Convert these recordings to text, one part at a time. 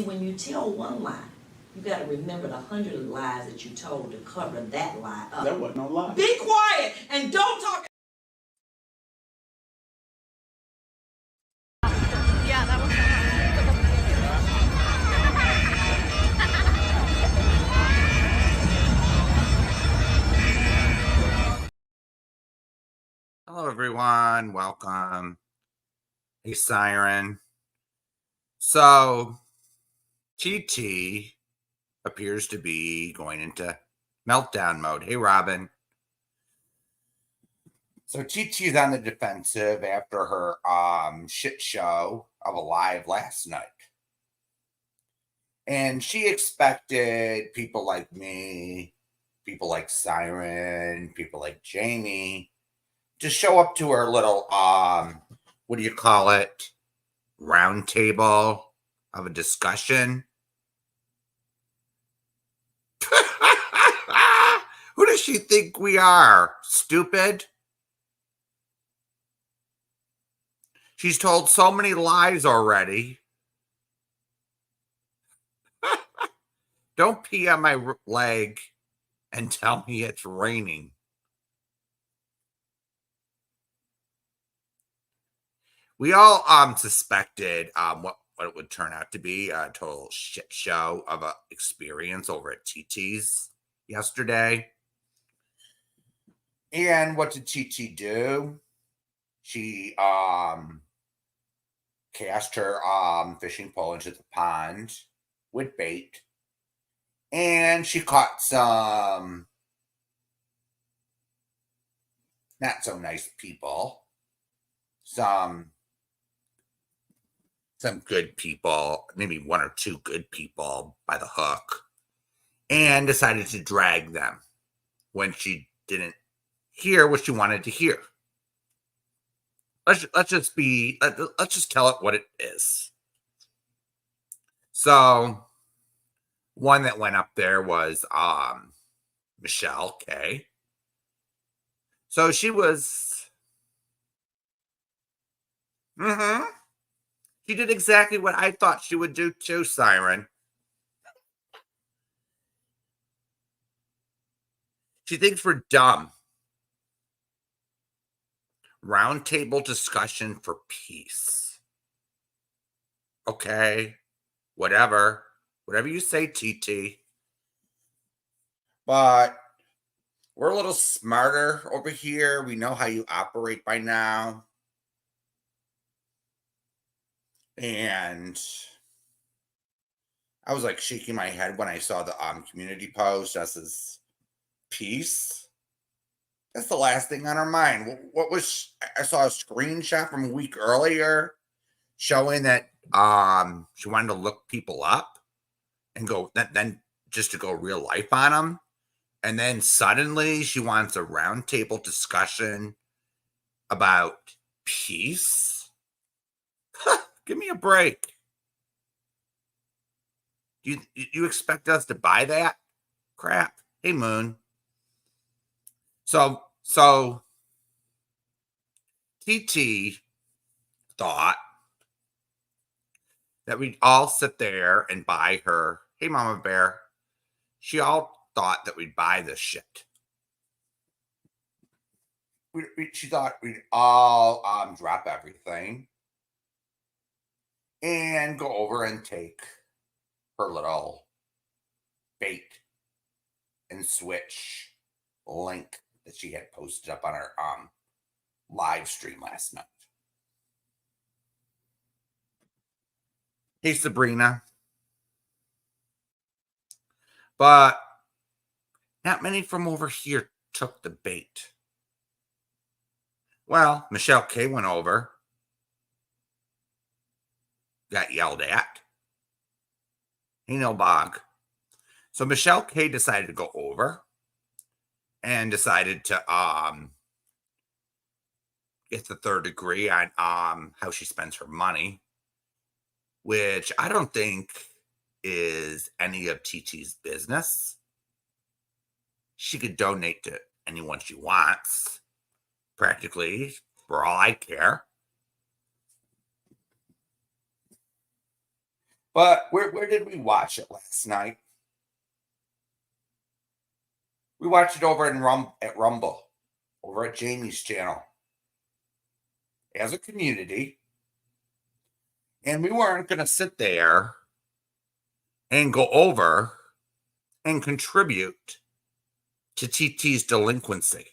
See, when you tell one lie, you got to remember the 100 lies that you told to cover that lie up. That wasn't no lie. Be quiet and don't talk. Yeah, that was Hello, everyone. Welcome. Hey, Siren. So, TT appears to be going into meltdown mode. Hey, Robin. So, TT is on the defensive after her shit show of a live last night. And she expected people like me, people like Siren, people like Jamie to show up to her little, what do you call it? Round table of a discussion. Who does she think we are? Stupid? She's told so many lies already. Don't pee on my leg and tell me it's raining. We all suspected what it would turn out to be a total shit show of an experience over at TT's yesterday. And what did TT do? She cast her fishing pole into the pond with bait, and she caught some not so nice people, some good people, maybe one or two good people by the hook, and decided to drag them when she didn't hear what she wanted to hear. Let's just tell it what it is. So one that went up there was Michelle K. So she was she did exactly what I thought she would do too, Siren. She thinks we're dumb. Roundtable discussion for peace. Okay, whatever you say, TT. But we're a little smarter over here. We know how you operate by now. And I was like shaking my head when I saw the community post. That says peace. That's the last thing on her mind. What was, I saw a screenshot from a week earlier showing that she wanted to look people up and go then just to go real life on them. And then suddenly she wants a roundtable discussion about peace. Give me a break. Do you expect us to buy that crap? Hey, Moon. So TT thought that we'd all sit there and buy her. Hey, Mama Bear. She all thought that we'd buy this shit. She thought we'd all drop everything and go over and take her little bait and switch link that she had posted up on her live stream last night. Hey, Sabrina. But not many from over here took the bait. Well, Michelle K went over, got yelled at. Hey, no bog. So Michelle K decided to go over and decided to get the third degree on how she spends her money, which I don't think is any of TT's business. She could donate to anyone she wants, practically, for all I care. But where did we watch it last night? We watched it over at Rumble, over at Jamie's channel, as a community. And we weren't going to sit there and go over and contribute to TT's delinquency.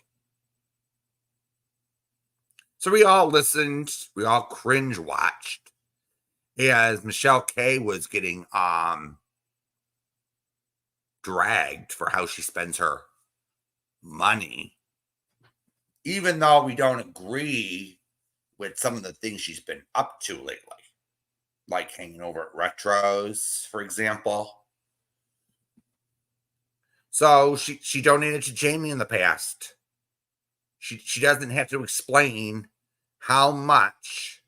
So we all listened, we all cringe watched as Michelle K was getting dragged for how she spends her money, even though we don't agree with some of the things she's been up to lately, like hanging over at retros, for example. So she donated to Jamie in the past. She doesn't have to explain how much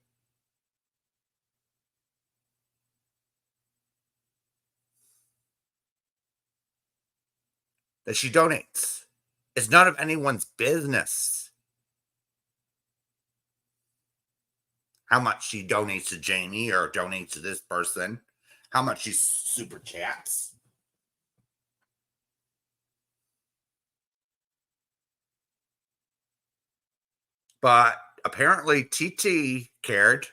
that she donates. It's none of anyone's business how much she donates to Jamie or donates to this person, how much she super chats. But apparently TT cared,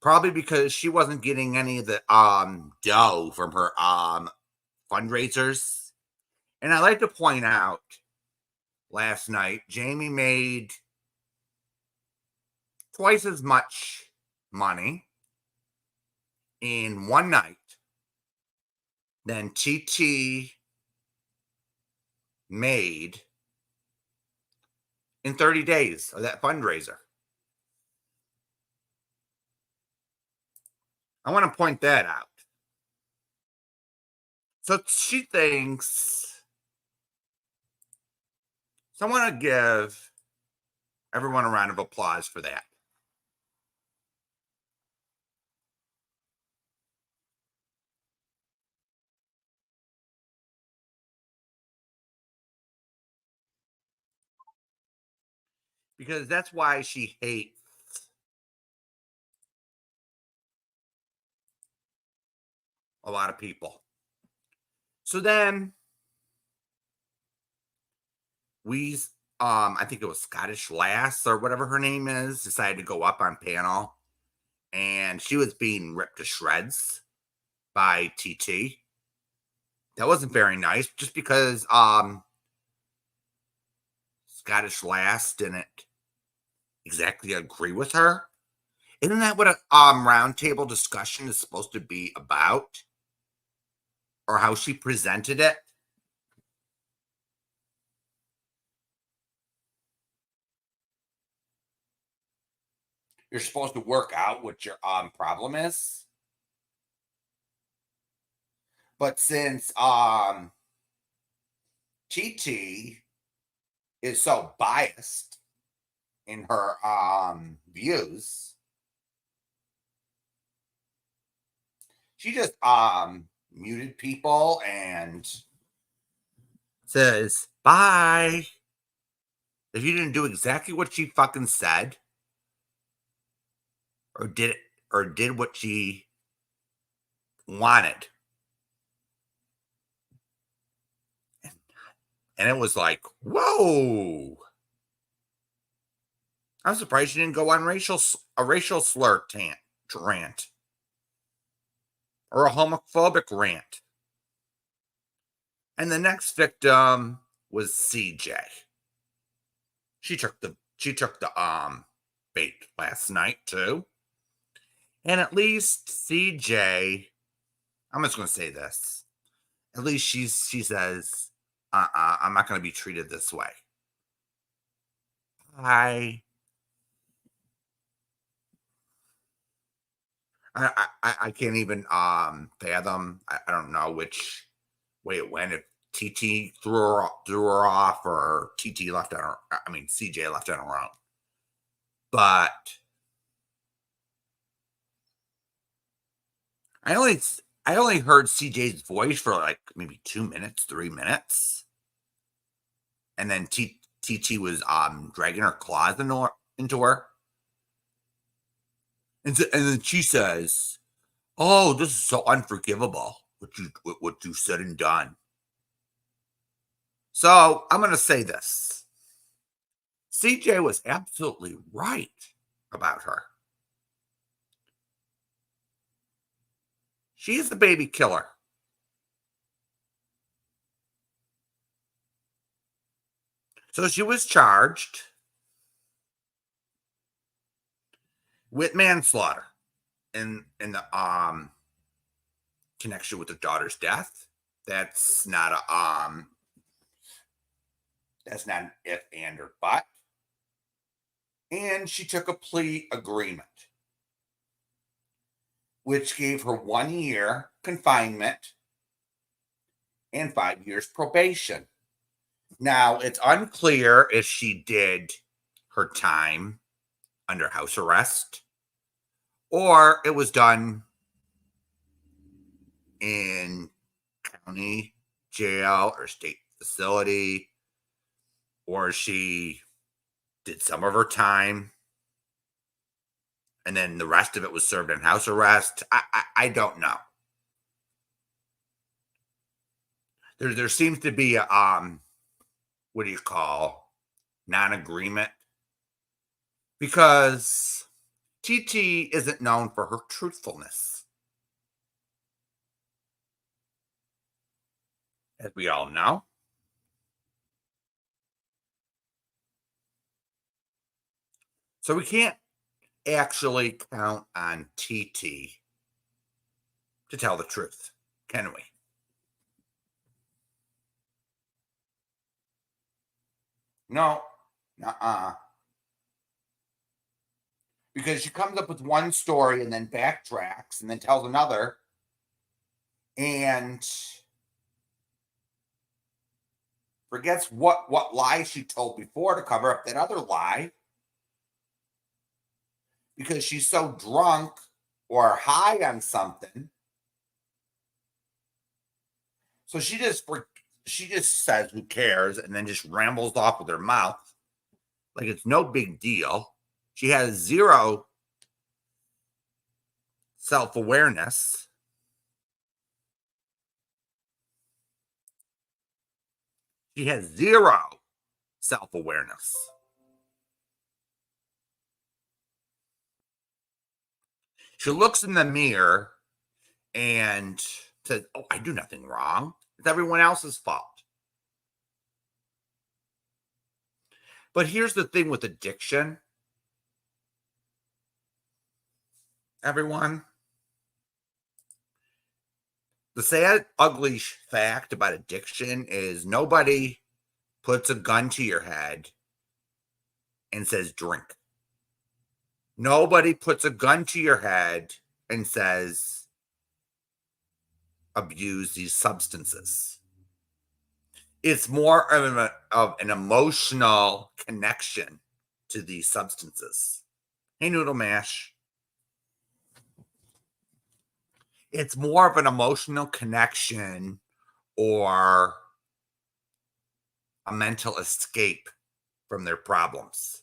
probably because she wasn't getting any of the dough from her fundraisers. And I'd like to point out, last night Jamie made twice as much money in one night than TT made in 30 days of that fundraiser. I want to point that out. So she thinks, so I want to give everyone a round of applause for that. Because that's why she hates a lot of people. So then I think it was Scottish Lass or whatever her name is, decided to go up on panel, and she was being ripped to shreds by TT. That wasn't very nice, just because Scottish Lass didn't exactly agree with her. Isn't that what a roundtable discussion is supposed to be about? Or how she presented it? You're supposed to work out what your problem is. But since TT is so biased in her views, she just muted people and says bye if you didn't do exactly what she fucking said or did what she wanted. And it was like, whoa. I'm surprised she didn't go on a racial slur rant or a homophobic rant. And the next victim was CJ. She took the bait last night too. And at least CJ, I'm just going to say this. At least she says, I'm not going to be treated this way. I can't even fathom. I don't know which way it went. If TT threw her off, or TT left on her. I mean, CJ left on her own. But I only heard CJ's voice for like maybe 2 minutes, 3 minutes, and then TT was dragging her claws into her, and then she says, Oh, this is so unforgivable, what you said and done. So I'm going to say this. CJ was absolutely right about her. She is the baby killer. So she was charged with manslaughter in the connection with her daughter's death. That's not an if, and, or but. And she took a plea agreement, which gave her 1 year confinement and 5 years probation. Now, it's unclear if she did her time under house arrest or it was done in county jail or state facility, or she did some of her time and then the rest of it was served in house arrest. I don't know. There seems to be a what do you call, non-agreement, because TT isn't known for her truthfulness, as we all know. So we can't actually count on TT to tell the truth, can we? No, nuh-uh. Because she comes up with one story and then backtracks and then tells another, and forgets what lie she told before to cover up that other lie, because she's so drunk or high on something. So she just says who cares and then just rambles off with her mouth like it's no big deal. She has zero self-awareness. She has zero self-awareness. She looks in the mirror and says, "Oh, I do nothing wrong. It's everyone else's fault." But here's the thing with addiction, everyone. The sad, ugly fact about addiction is nobody puts a gun to your head and says, drink. Nobody puts a gun to your head and says, abuse these substances. It's more of an emotional connection to these substances. Hey, Noodle Mash. It's more of an emotional connection or a mental escape from their problems.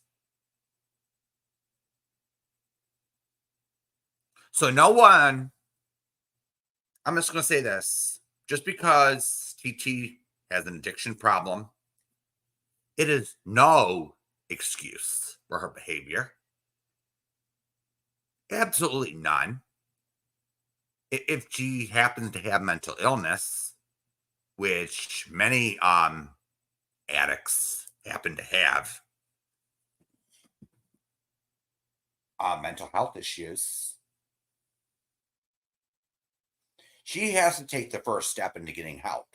So no one, I'm just going to say this, just because TT has an addiction problem, it is no excuse for her behavior. Absolutely none. If she happens to have mental illness, which many addicts happen to have, mental health issues, she has to take the first step into getting help.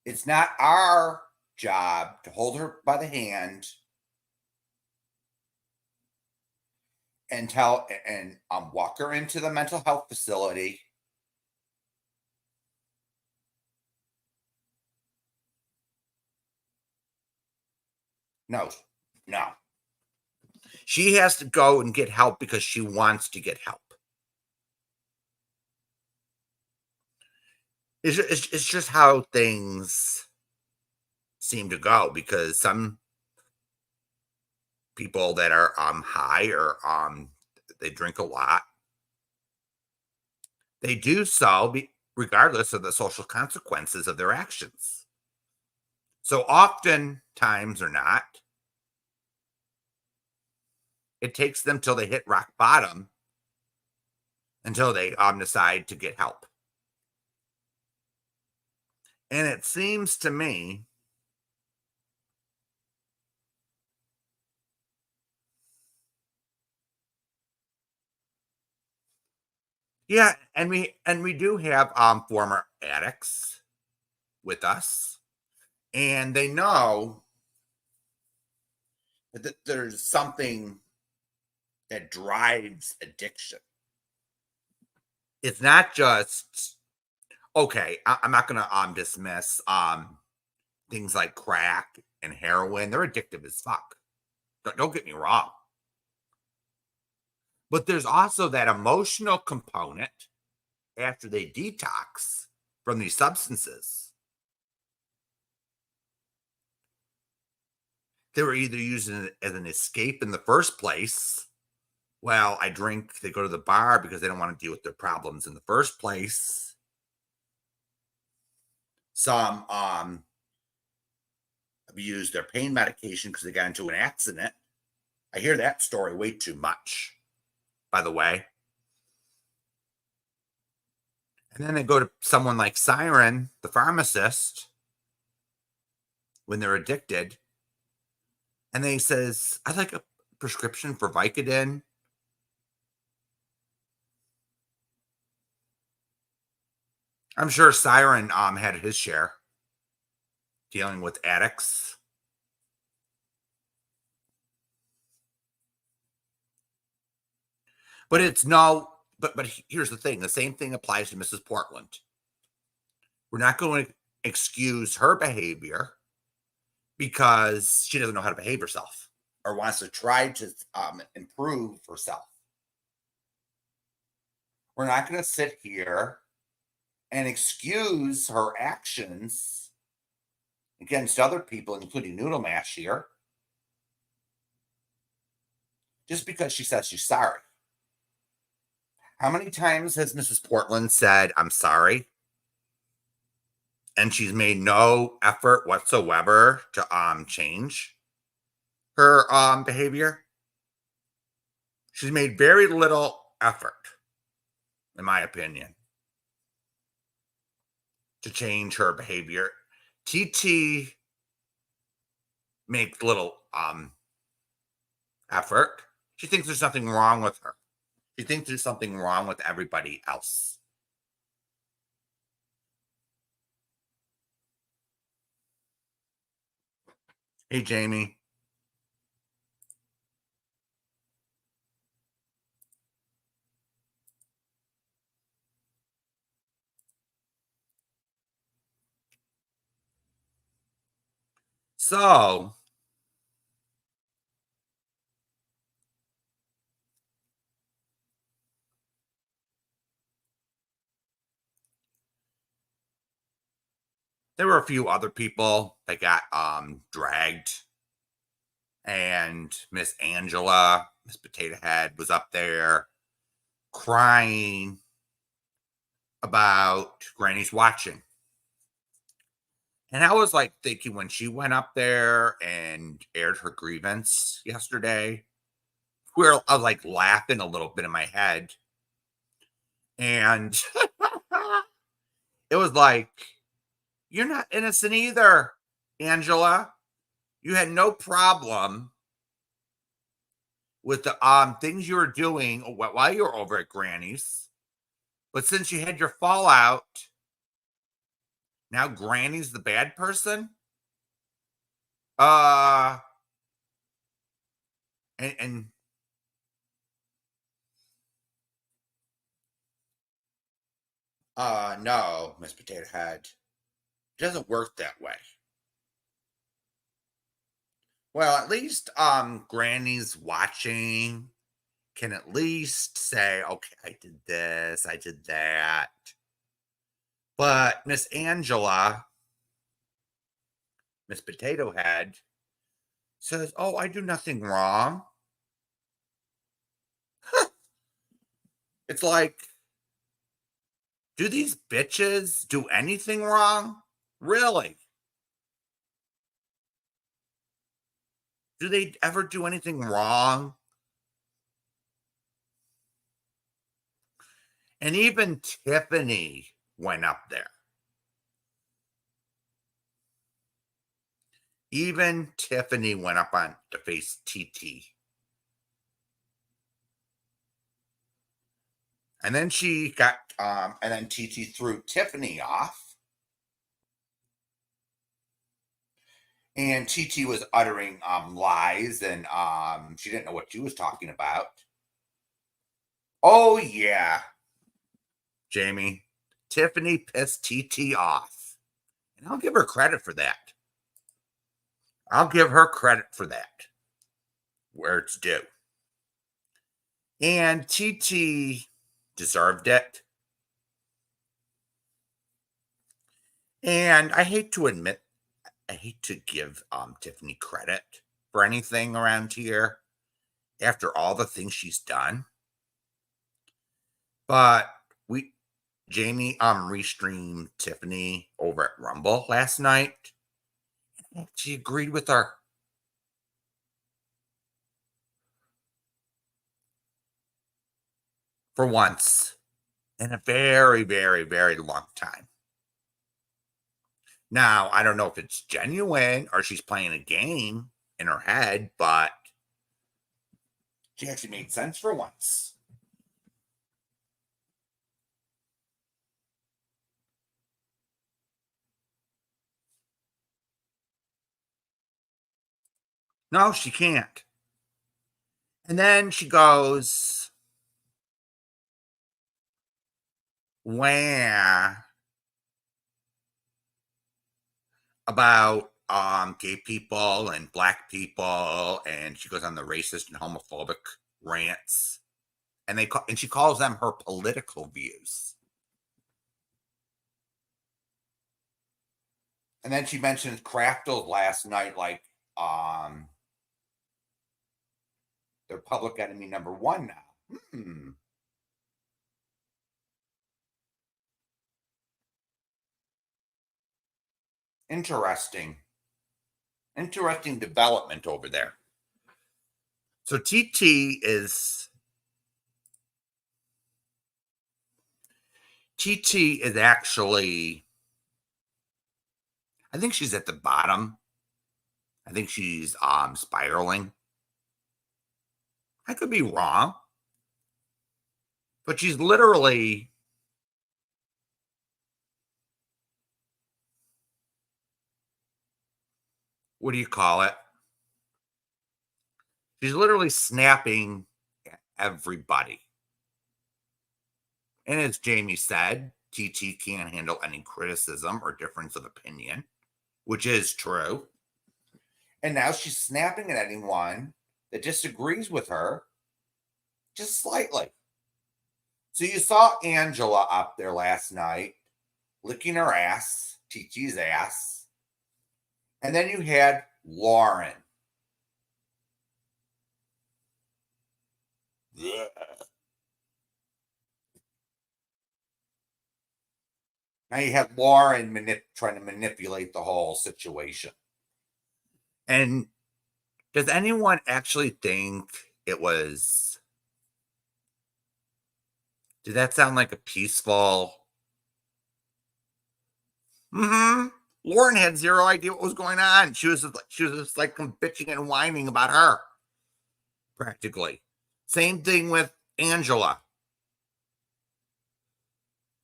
It's not our job to hold her by the hand and walk her into the mental health facility. No. She has to go and get help because she wants to get help. It's just how things seem to go, because some people that are high or they drink a lot, They do so regardless of the social consequences of their actions. So oftentimes or not, it takes them till they hit rock bottom until they decide to get help. And it seems to me yeah, and we do have former addicts with us, and they know that there's something that drives addiction. It's not just okay. I'm not going to dismiss things like crack and heroin. They're addictive as fuck. Don't get me wrong, but there's also that emotional component after they detox from these substances. They were either using it as an escape in the first place. Well, I drink, they go to the bar because they don't want to deal with their problems in the first place. Some abuse their pain medication because they got into an accident. I hear that story way too much, by the way. And then they go to someone like Siren, the pharmacist, when they're addicted, and they says, I'd like a prescription for Vicodin. I'm sure Siren had his share dealing with addicts. But it's no, but here's the thing. The same thing applies to Mrs. Portland. We're not going to excuse her behavior because she doesn't know how to behave herself or wants to try to improve herself. We're not going to sit here and excuse her actions against other people, including Noodle Mash here, just because she says she's sorry. How many times has Mrs. Portland said, I'm sorry? And she's made no effort whatsoever to change her behavior. She's made very little effort, in my opinion, to change her behavior. TT makes little effort. She thinks there's something wrong with her. She thinks there's something wrong with everybody else. Hey, Jamie. So, there were a few other people that got dragged, and Miss Angela, Miss Potato Head, was up there crying about Granny's watching. And I was like thinking when she went up there and aired her grievance yesterday, I was like laughing a little bit in my head. And it was like, you're not innocent either, Angela. You had no problem with the things you were doing while you were over at Granny's. But since you had your fallout, now Granny's the bad person? Uh and no, Miss Potato Head. It doesn't work that way. Well, at least Granny's watching can at least say, okay, I did this, I did that. But Miss Angela, Miss Potato Head, says, oh, I do nothing wrong. It's like Do these bitches do anything wrong? Really? Do they ever do anything wrong? And even Tiffany went up there. Even Tiffany went up on to face TT. And then she got, and then TT threw Tiffany off. And TT was uttering lies, and she didn't know what she was talking about. Oh, yeah, Jamie. Tiffany pissed TT off. And I'll give her credit for that. I'll give her credit for that, where it's due. And TT deserved it. And I hate to admit, I hate to give Tiffany credit for anything around here after all the things she's done. But Jamie restreamed Tiffany over at Rumble last night. She agreed with her. For once in a very, very, very long time. Now, I don't know if it's genuine or she's playing a game in her head, but she actually made sense for once. No, she can't. And then she goes, where about gay people and black people, and she goes on the racist and homophobic rants, and she calls them her political views. And then she mentions Craftle last night, like they're public enemy number one now. Interesting development over there. So TT is actually, I think she's at the bottom. I think she's spiraling. I could be wrong, but she's literally, what do you call it? She's literally snapping at everybody. And as Jamie said, TT can't handle any criticism or difference of opinion, which is true. And now she's snapping at anyone that disagrees with her just slightly. So you saw Angela up there last night licking her ass, TT's ass. And then you had Lauren. Yeah. Now you have Lauren trying to manipulate the whole situation. And does anyone actually think it was... Did that sound like a peaceful... Lauren had zero idea what was going on. She was just like bitching and whining about her. Practically. Same thing with Angela.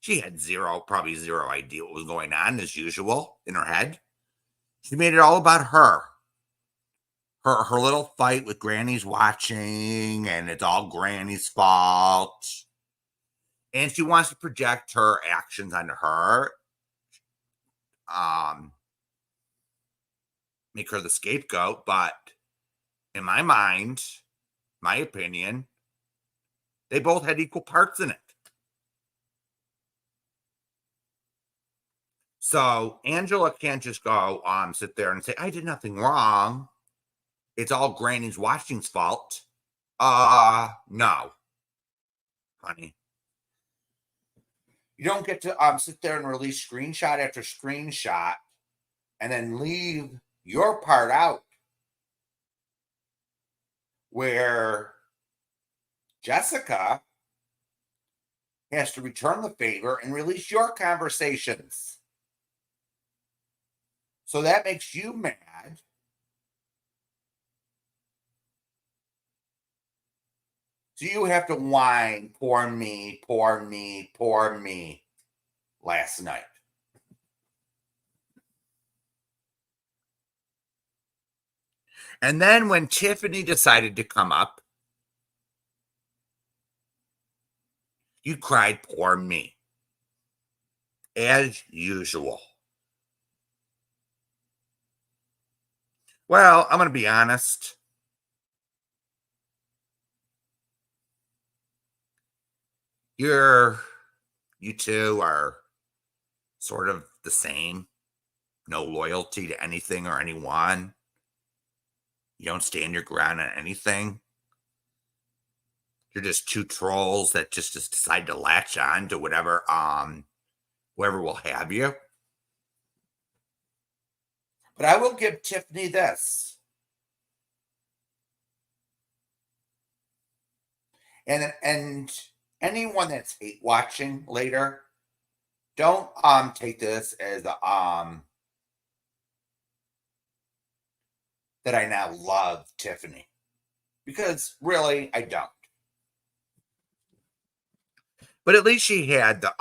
She had probably zero idea what was going on, as usual, in her head. She made it all about her. Her little fight with Granny's watching, and it's all Granny's fault. And she wants to project her actions onto her. Make her the scapegoat, but in my mind, my opinion, they both had equal parts in it. So Angela can't just go sit there and say, I did nothing wrong. It's all Granny's watching's fault. No, honey. You don't get to sit there and release screenshot after screenshot and then leave your part out where Jessica has to return the favor and release your conversations. So that makes you mad. So you have to whine, poor me, poor me, poor me, last night. And then when Tiffany decided to come up, you cried, poor me, as usual. Well, I'm going to be honest. You two are sort of the same. No loyalty to anything or anyone. You don't stand your ground on anything. You're just two trolls that just decide to latch on to whatever whoever will have you. But I will give Tiffany this. And anyone that's hate watching later, don't take this as that I now love Tiffany. Because really I don't. But at least she had the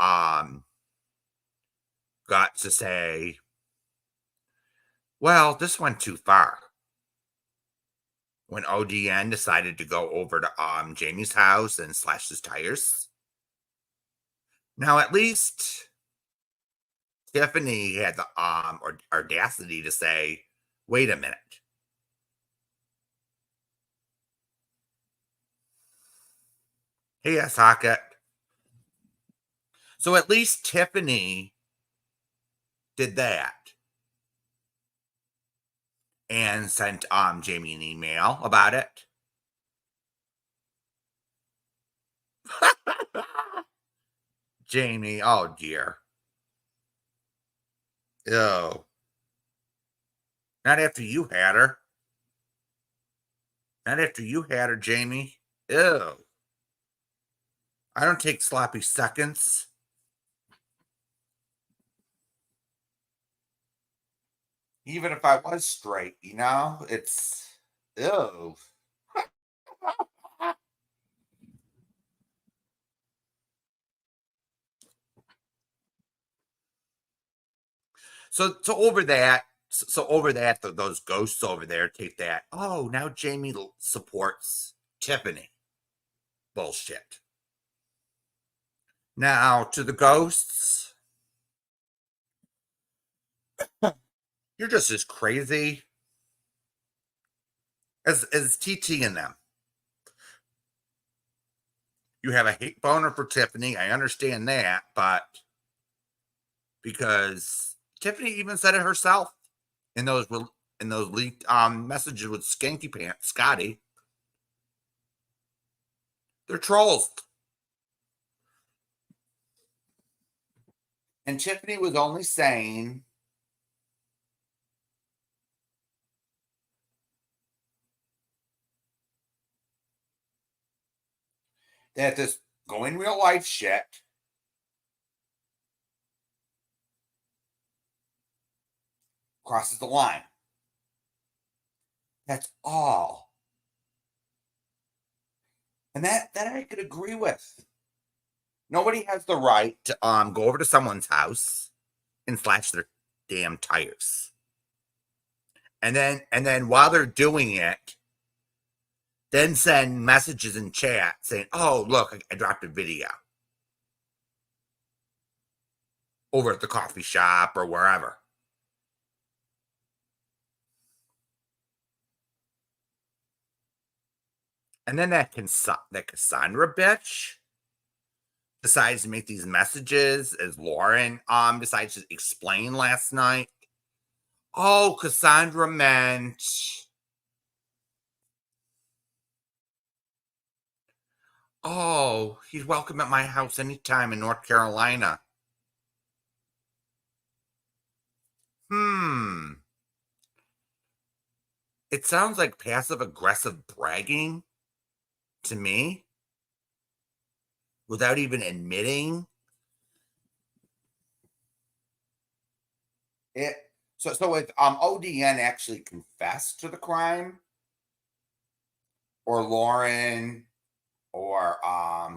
guts to say, well, this went too far. When ODN decided to go over to Jamie's house and slash his tires. Now at least Tiffany had the audacity to say, wait a minute. Hey, Socket. So at least Tiffany did that. And sent Jamie an email about it. Jamie, oh dear. Ew. Not after you had her. Not after you had her, Jamie. Ew. I don't take sloppy seconds. Even if I was straight, you know, it's ew. So over that, those ghosts over there take that. Oh, now Jamie supports Tiffany. Bullshit. Now to the ghosts, you're just as crazy as TT and them. You have a hate boner for Tiffany. I understand that, but because Tiffany even said it herself in those leaked messages with Skanky Pants Scotty. They're trolls. And Tiffany was only saying that this going real life shit crosses the line. That's all. And that I could agree with. Nobody has the right to go over to someone's house and slash their damn tires. And then while they're doing it, then send messages in chat saying, oh, look, I dropped a video over at the coffee shop or wherever. And then that Cassandra bitch decides to make these messages as Lauren decides to explain last night. Oh, Cassandra meant, oh, he's welcome at my house anytime in North Carolina. It sounds like passive aggressive bragging to me without even admitting it. So if ODN actually confessed to the crime, or Lauren, or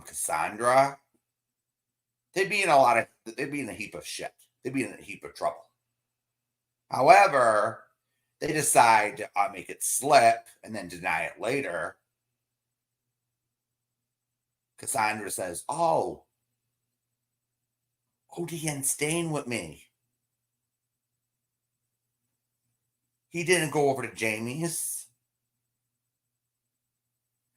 Cassandra, they'd be in a heap of shit. They'd be in a heap of trouble. However, they decide to make it slip and then deny it later. Cassandra says, "Oh, ODN's staying with me. He didn't go over to Jamie's.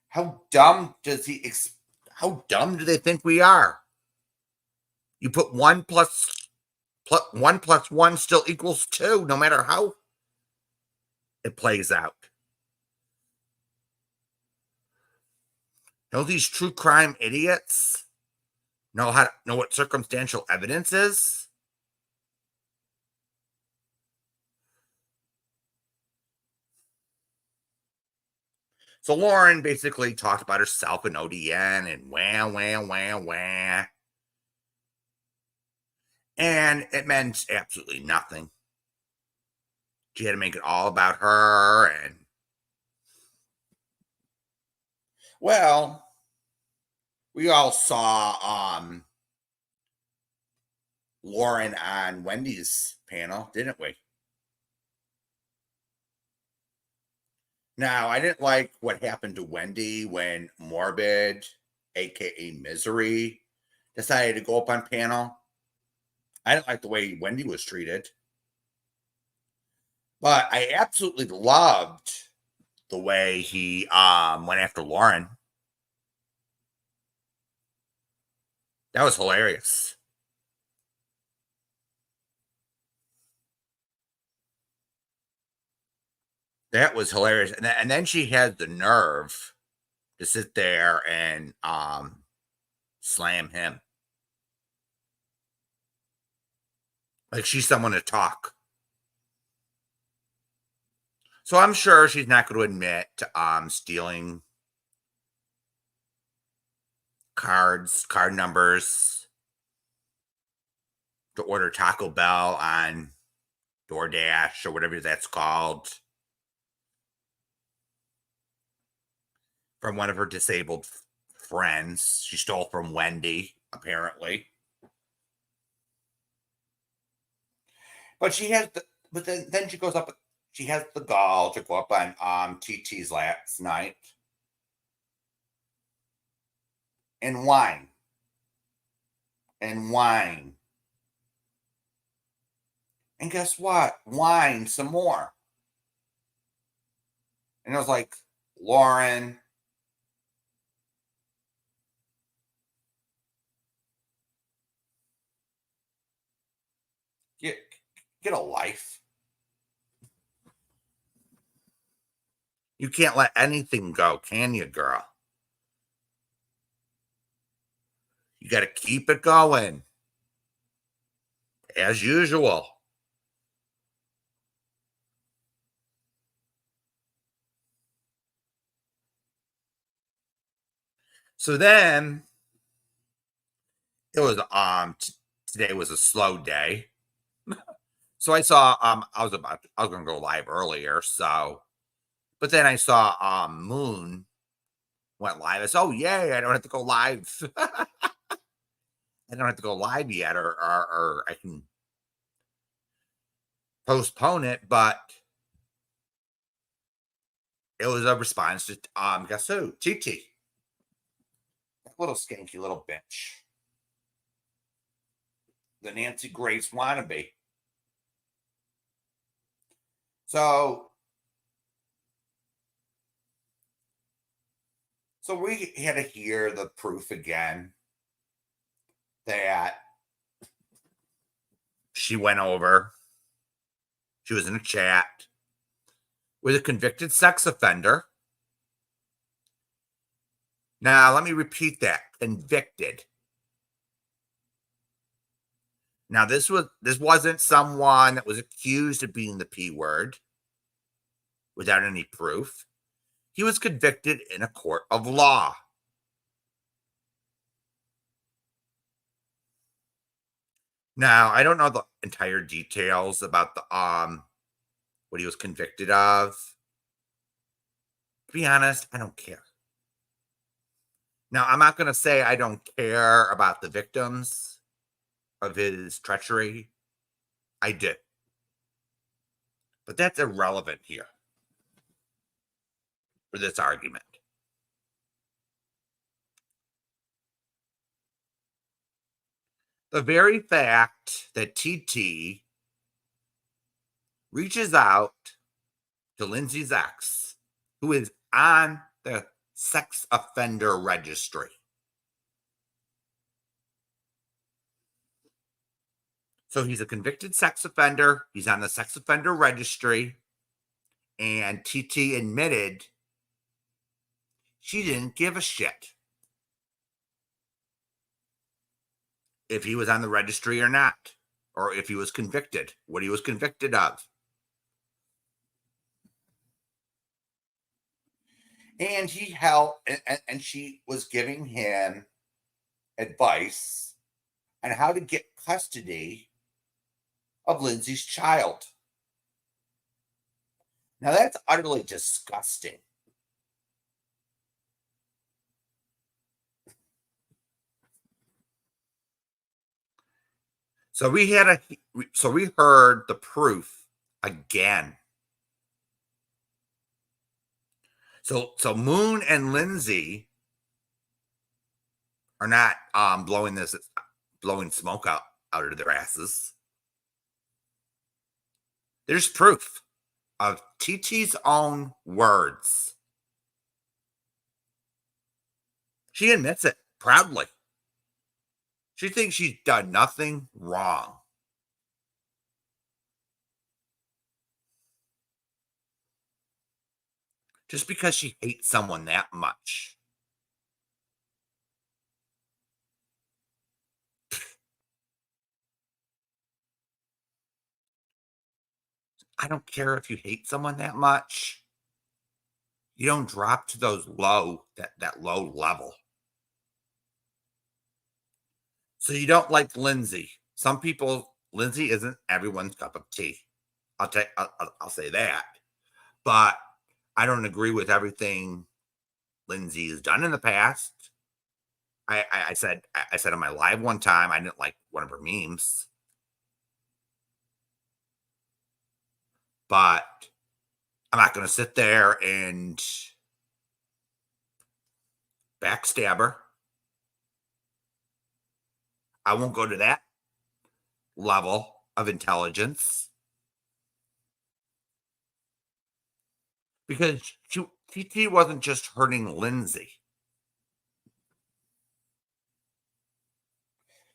How dumb do they think we are? You put 1 plus 1 still equals 2, no matter how it plays out. Don't these true crime idiots know what circumstantial evidence is? So Lauren basically talked about herself and ODN and wah, wah, wah, wah. And it meant absolutely nothing. She had to make it all about her. And, well, we all saw Lauren on Wendy's panel, didn't we? Now, I didn't like what happened to Wendy when Morbid, aka Misery, decided to go up on panel. I didn't like the way Wendy was treated. But I absolutely loved the way he went after Lauren. That was hilarious. That was hilarious. And then she had the nerve to sit there and slam him. Like she's someone to talk. So I'm sure she's not going to admit to stealing card numbers to order Taco Bell on DoorDash or whatever that's called from one of her disabled friends. She stole from Wendy, apparently. But then she goes up. She has the gall to go up on TT's last night and whine and whine. And guess what? Whine some more. And I was like, Lauren, get a life. You can't let anything go, can you, girl? You got to keep it going. As usual. So then it was today was a slow day. So I saw I was gonna go live earlier, so but then I saw Moon went live. I said, oh yay, I don't have to go live. I don't have to go live yet, or I can postpone it, but it was a response to guess who? TT. That little skanky little bitch. The Nancy Grace wannabe. So we had to hear the proof again that she went over. She was in a chat with a convicted sex offender. Now, let me repeat that. Convicted. Now, this wasn't someone that was accused of being the P word without any proof. He was convicted in a court of law. Now, I don't know the entire details about the what he was convicted of. To be honest, I don't care. Now, I'm not going to say I don't care about the victims of his treachery. I did. But that's irrelevant here for this argument. The very fact that TT reaches out to Lindsay's ex, who is on the sex offender registry. So he's a convicted sex offender. He's on the sex offender registry. And TT admitted she didn't give a shit if he was on the registry or not, or if he was convicted, what he was convicted of. And he held, and she was giving him advice on how to get custody of Lindsay's child. Now, that's utterly disgusting. So we heard the proof again. So Moon and Lindsay are not blowing smoke out of their asses. There's proof of TT's own words. She admits it proudly. She thinks she's done nothing wrong. Just because she hates someone that much. I don't care if you hate someone that much. You don't drop to that low level. So you don't like Lindsay. Some people, Lindsay isn't everyone's cup of tea. I'll say that. But I don't agree with everything Lindsay has done in the past. I said on my live one time, I didn't like one of her memes. But I'm not going to sit there and backstab her. I won't go to that level of intelligence. Because TT wasn't just hurting Lindsay.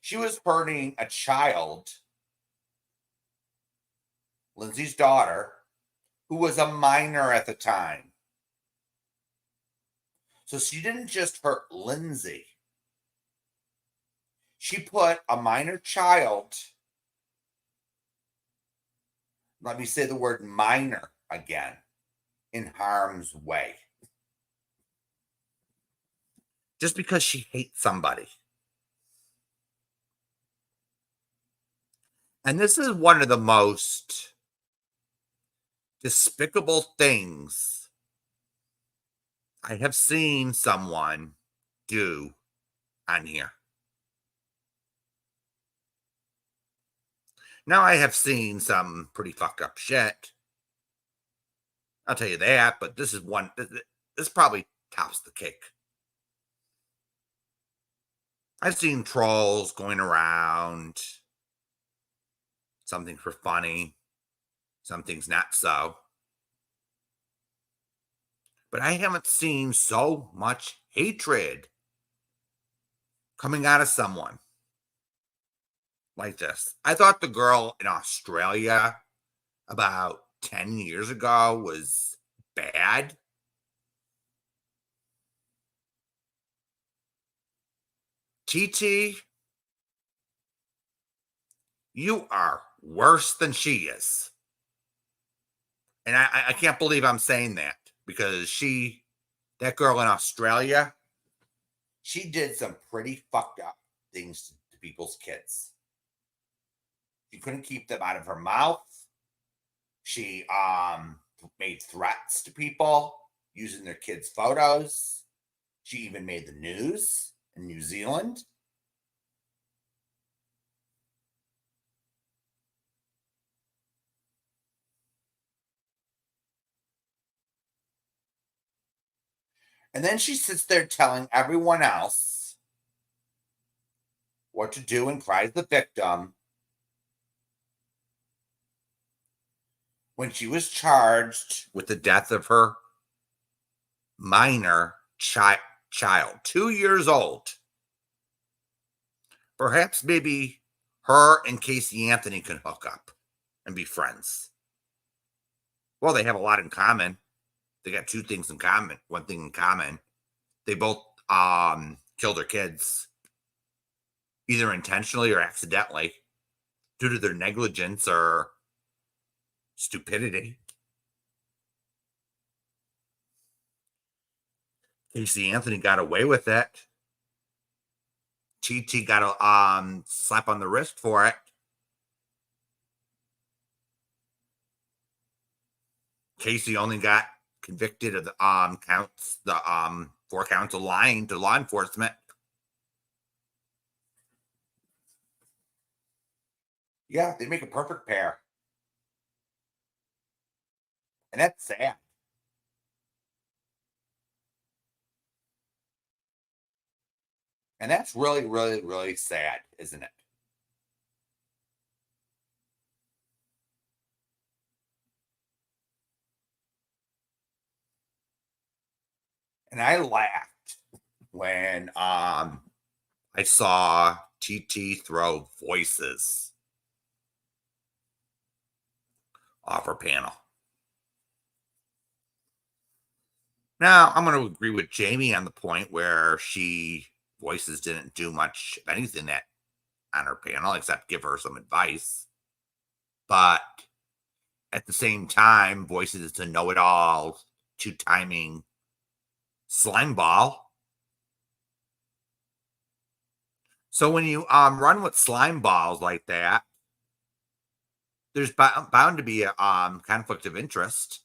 She was hurting a child, Lindsay's daughter, who was a minor at the time. So she didn't just hurt Lindsay. She put a minor child, let me say the word minor again, in harm's way. Just because she hates somebody. And this is one of the most despicable things I have seen someone do on here. Now, I have seen some pretty fucked up shit. I'll tell you that, but this is one, this probably tops the cake. I've seen trolls going around. Some things were funny, some things not so. But I haven't seen so much hatred coming out of someone like this. I thought the girl in Australia about 10 years ago was bad. TT You are worse than she is. And I can't believe I'm saying that because that girl in Australia, she did some pretty fucked up things to people's kids. She couldn't keep them out of her mouth. She made threats to people using their kids' photos. She even made the news in New Zealand. And then she sits there telling everyone else what to do and cries the victim when she was charged with the death of her minor child, 2 years old. Perhaps maybe her and Casey Anthony can hook up and be friends. Well, they have a lot in common. They got two things in common. One thing in common. They both killed their kids, either intentionally or accidentally, due to their negligence or stupidity. Casey Anthony got away with it. TT got a slap on the wrist for it. Casey only got convicted of the counts, the 4 counts of lying to law enforcement. Yeah, they make a perfect pair. And that's sad. And that's really, really, really sad, isn't it? And I laughed when I saw TT throw Voices off her panel. Now, I'm going to agree with Jamie on the point where Voices didn't do much of anything that on her panel except give her some advice. But at the same time, Voices is a know-it-all, two-timing slime ball. So when you run with slime balls like that, there's bound to be a conflict of interest.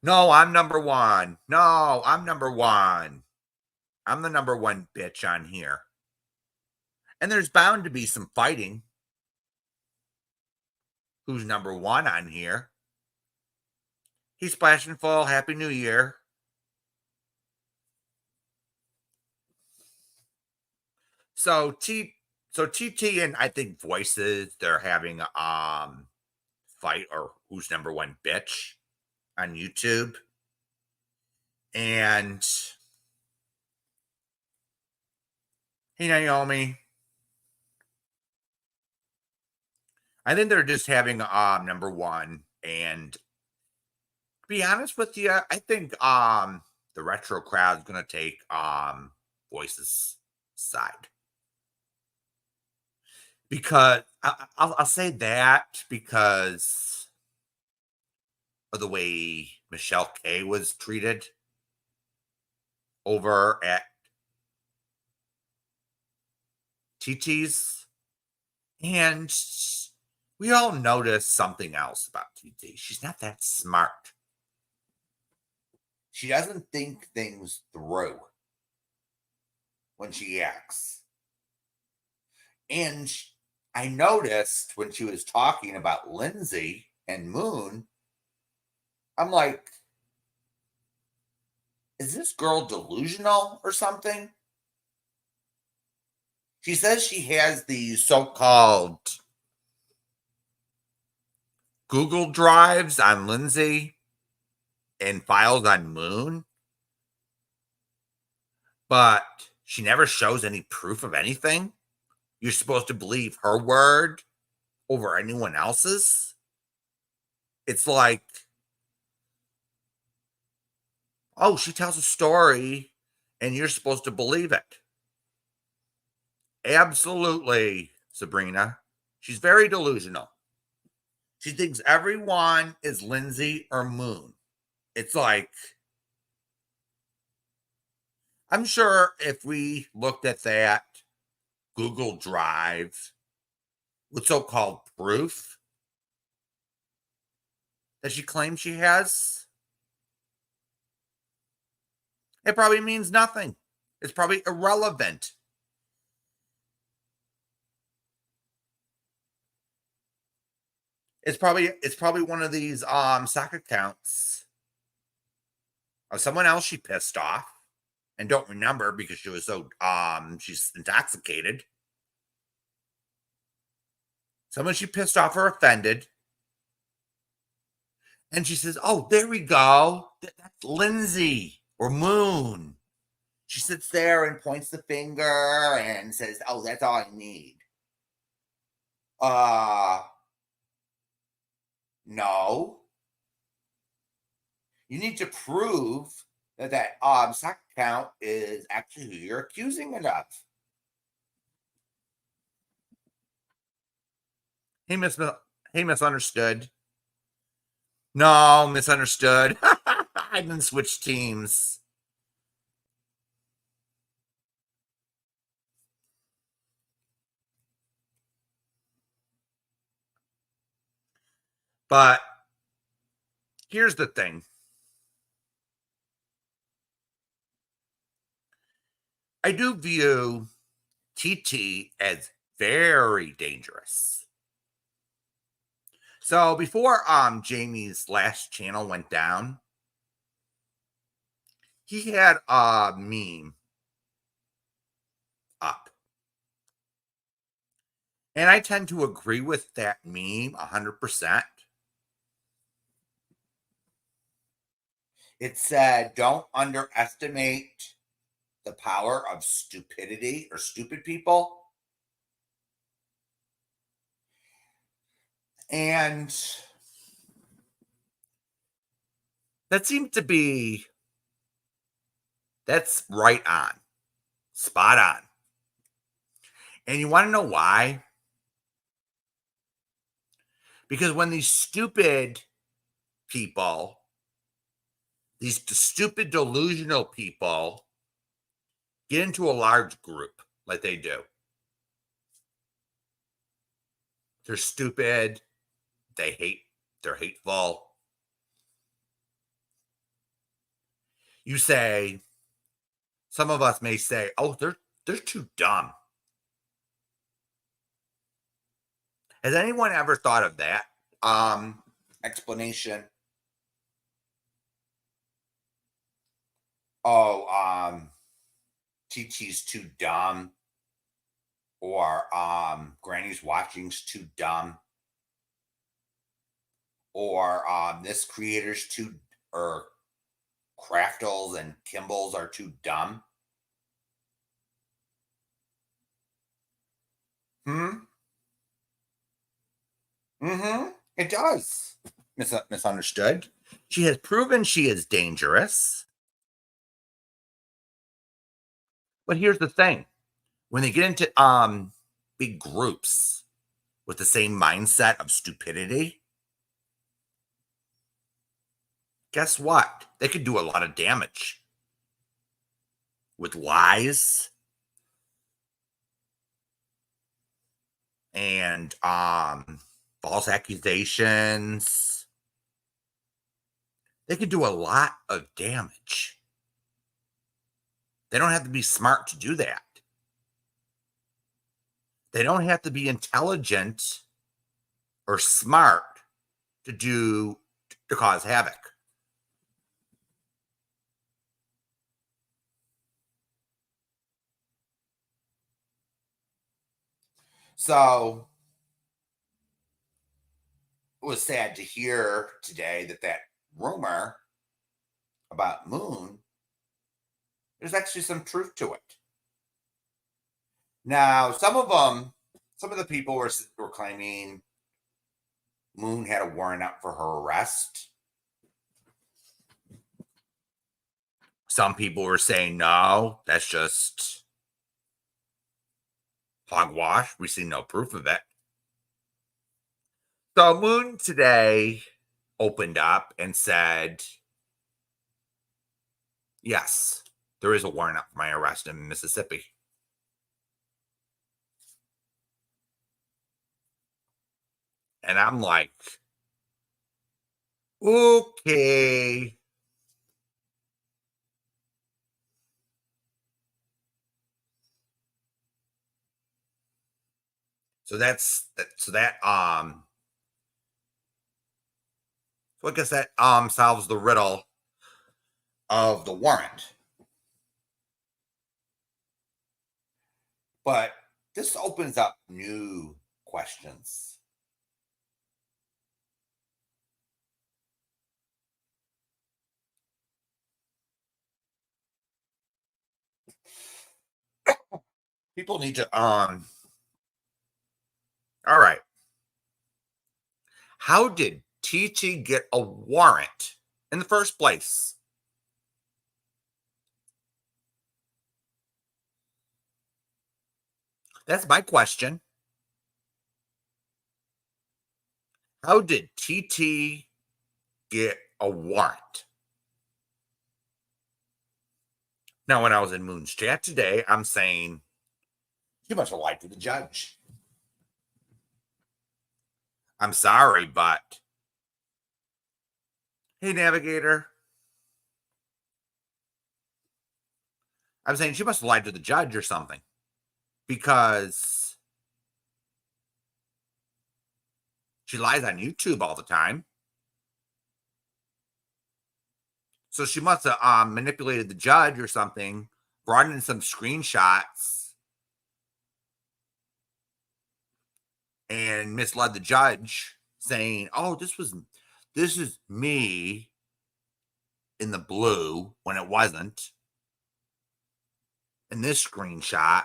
No, I'm number one. No, I'm number one. I'm the number one bitch on here. And there's bound to be some fighting. Who's number one on here? He's splashing full. Happy New Year. So TT and I think Voices, they're having a fight or who's number one bitch on YouTube. And hey Naomi. I think they're just having number one. And to be honest with you, I think the retro crowd is gonna take Voices side. Because I'll say that because of the way Michelle K was treated over at TT's. And we all noticed something else about TT. She's not that smart. She doesn't think things through when she acts. And I noticed when she was talking about Lindsay and Moon, I'm like, is this girl delusional or something? She says she has these so-called Google Drives on Lindsay and files on Moon, but she never shows any proof of anything. You're supposed to believe her word over anyone else's. It's like, oh, she tells a story and you're supposed to believe it. Absolutely, Sabrina. She's very delusional. She thinks everyone is Lindsay or Moon. It's like, I'm sure if we looked at that Google Drive with so called proof that she claims she has, it probably means nothing. It's probably irrelevant. It's probably one of these sock accounts of someone else she pissed off and don't remember because she was so she's intoxicated. Someone she pissed off or offended. And she says, "Oh, there we go. That's Lindsay or Moon." She sits there and points the finger and says, "Oh, that's all I need." No. You need to prove that stock account is actually who you're accusing it of. Hey, misunderstood. No, misunderstood. I didn't switch teams. But here's the thing. I do view TT as very dangerous. So before Jamie's last channel went down, he had a meme up. And I tend to agree with that meme 100%. It said, "Don't underestimate the power of stupidity or stupid people." And that seemed to be, that's right on, spot on. And you want to know why? Because when these stupid people, these stupid delusional people get into a large group like they do, they're stupid, they're hateful. You say, some of us may say, "Oh, they're too dumb." Has anyone ever thought of that explanation? Oh, TT's too dumb, or Granny's watching's too dumb, or this creator's too, or Craftles and Kimballs are too dumb. It does. Misunderstood. She has proven she is dangerous. But here's the thing. When they get into big groups with the same mindset of stupidity, guess what? They could do a lot of damage with lies and false accusations. They could do a lot of damage. They don't have to be smart to do that. They don't have to be intelligent or smart to cause havoc. So it was sad to hear today that rumor about Moon, there's actually some truth to it. Now, some of the people were claiming Moon had a warrant out for her arrest. Some people were saying, no, that's just Hogwash. We see no proof of it. So Moon today opened up and said, yes, there is a warrant out for my arrest in Mississippi. And I'm like, okay. So I guess that solves the riddle of the warrant. But this opens up new questions. People need to all right. How did TT get a warrant in the first place? That's my question. How did TT get a warrant? Now, when I was in Moon's chat today, I'm saying, you must have lied to the judge. I'm sorry, but hey, Navigator. I'm saying she must have lied to the judge or something because she lies on YouTube all the time. So she must have manipulated the judge or something, brought in some screenshots, and misled the judge, saying, "Oh, this is me in the blue when it wasn't, in this screenshot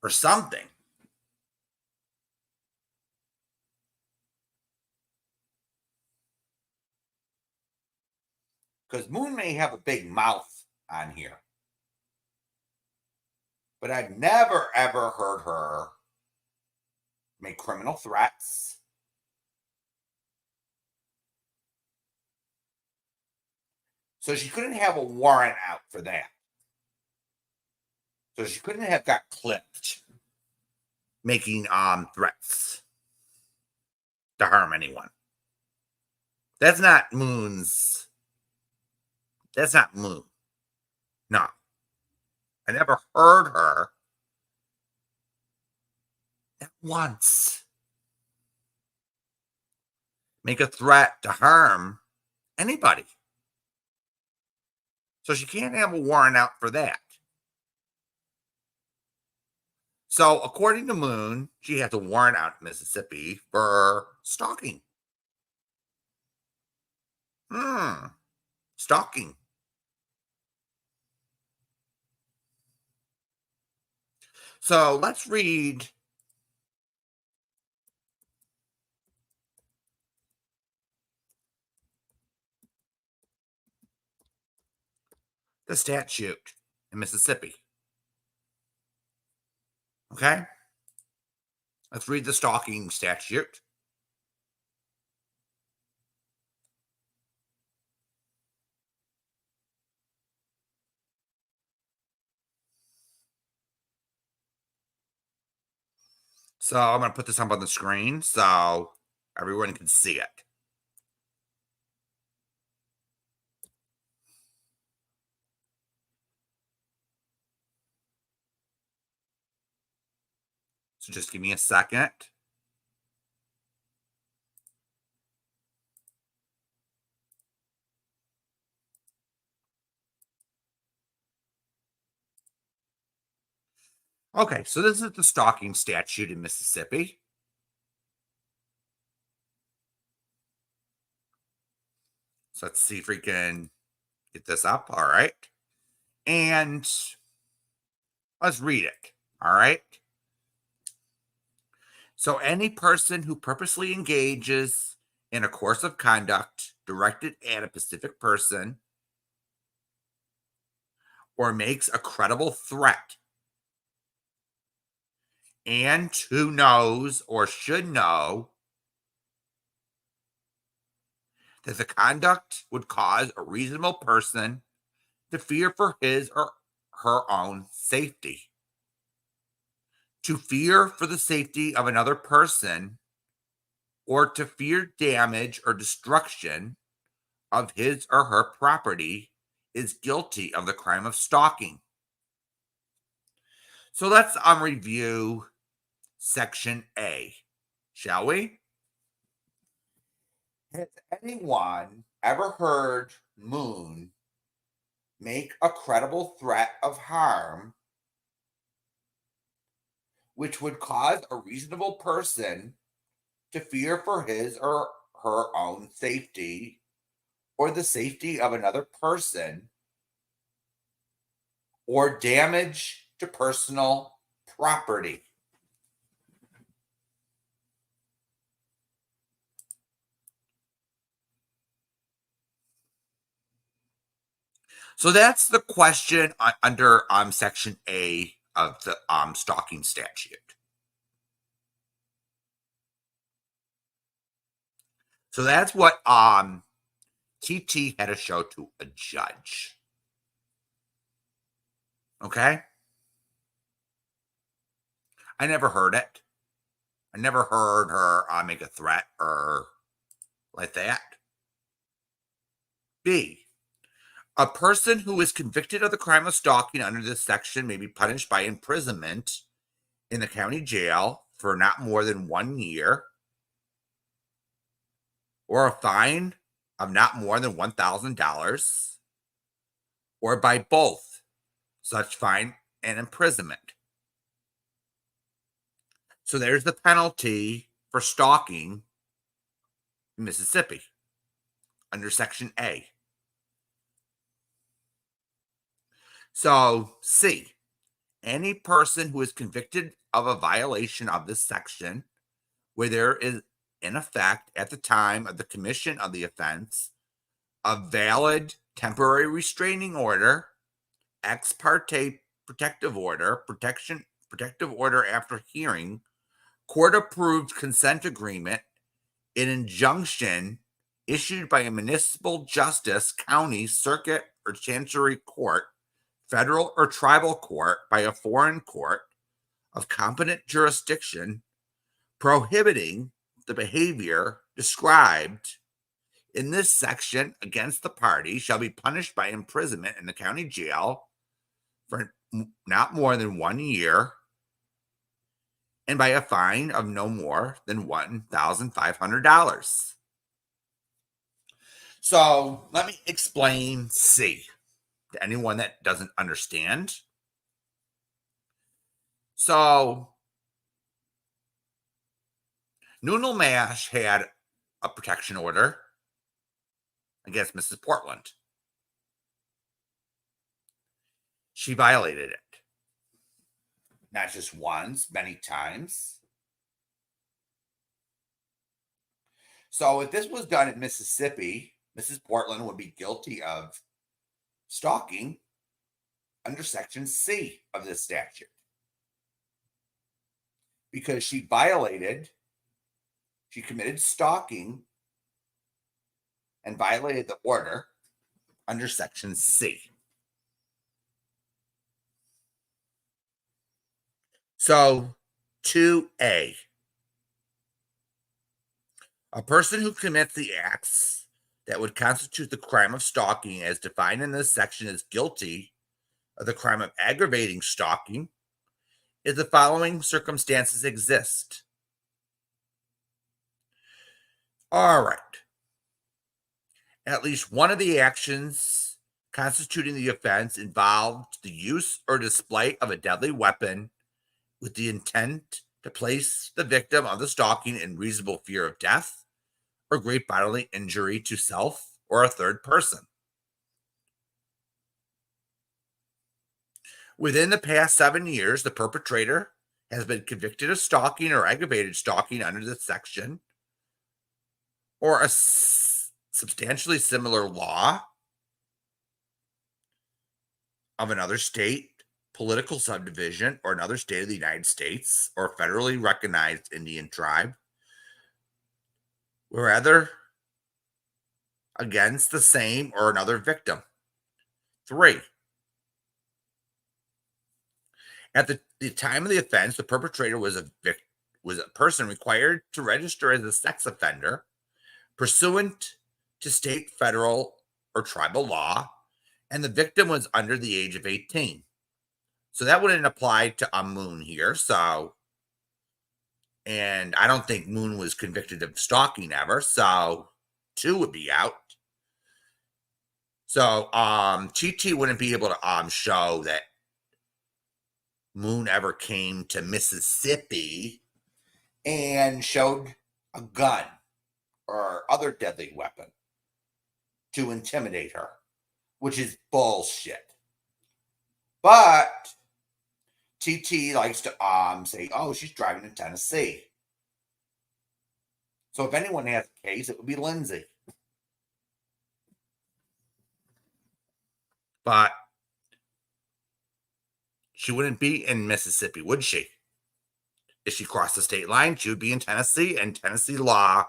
or something." Because Moon may have a big mouth on here, but I've never ever heard her make criminal threats. So she couldn't have a warrant out for that. So she couldn't have got clipped making threats to harm anyone. That's not Moon's. That's not Moon. No. I never heard her at once make a threat to harm anybody. So she can't have a warrant out for that. So according to Moon, she has a warrant out in Mississippi for stalking. Stalking. So let's read the statute in Mississippi. Okay? Let's read the stalking statute. So I'm going to put this up on the screen so everyone can see it. So just give me a second. Okay, so this is the stalking statute in Mississippi. So let's see if we can get this up. All right. And let's read it. All right. So any person who purposely engages in a course of conduct directed at a specific person or makes a credible threat and who knows or should know that the conduct would cause a reasonable person to fear for his or her own safety. To fear for the safety of another person or to fear damage or destruction of his or her property is guilty of the crime of stalking. So let's review Section A, shall we? Has anyone ever heard Moon make a credible threat of harm which would cause a reasonable person to fear for his or her own safety or the safety of another person or damage to personal property? So that's the question under Section A of the stalking statute. So that's what TT had to show to a judge. Okay? I never heard it. I never heard her make a threat or like that. B, a person who is convicted of the crime of stalking under this section may be punished by imprisonment in the county jail for not more than 1 year or a fine of not more than $1,000 or by both such fine and imprisonment. So there's the penalty for stalking in Mississippi under Section A. So C, any person who is convicted of a violation of this section where there is in effect at the time of the commission of the offense a valid temporary restraining order, ex parte protective order, protective order after hearing, court approved consent agreement, an injunction issued by a municipal justice, county, circuit, or chancery court, federal or tribal court by a foreign court of competent jurisdiction prohibiting the behavior described in this section against the party shall be punished by imprisonment in the county jail for not more than 1 year and by a fine of no more than $1,500. So let me explain C to anyone that doesn't understand. So Noodle Mash had a protection order against Mrs. Portland. She violated it. Not just once, many times. So if this was done in Mississippi, Mrs. Portland would be guilty of stalking under Section C of this statute because she committed stalking and violated the order under Section C. So 2A, a person who commits the acts that would constitute the crime of stalking as defined in this section is guilty of the crime of aggravating stalking if the following circumstances exist. All right. At least one of the actions constituting the offense involved the use or display of a deadly weapon with the intent to place the victim of the stalking in reasonable fear of death or great bodily injury to self or a third person. Within the past 7 years, the perpetrator has been convicted of stalking or aggravated stalking under this section or a substantially similar law of another state, political subdivision or another state of the United States or federally recognized Indian tribe, whether against the same or another victim. 3, at the time of the offense, the perpetrator was a person required to register as a sex offender pursuant to state, federal, or tribal law, and the victim was under the age of 18. So that wouldn't apply to Moon here. So, and I don't think Moon was convicted of stalking ever. So 2 would be out. So Chi wouldn't be able to show that Moon ever came to Mississippi and showed a gun or other deadly weapon to intimidate her, which is bullshit. But TT likes to say, oh, she's driving to Tennessee. So if anyone has a case, it would be Lindsay. But she wouldn't be in Mississippi, would she? If she crossed the state line, she would be in Tennessee, and Tennessee law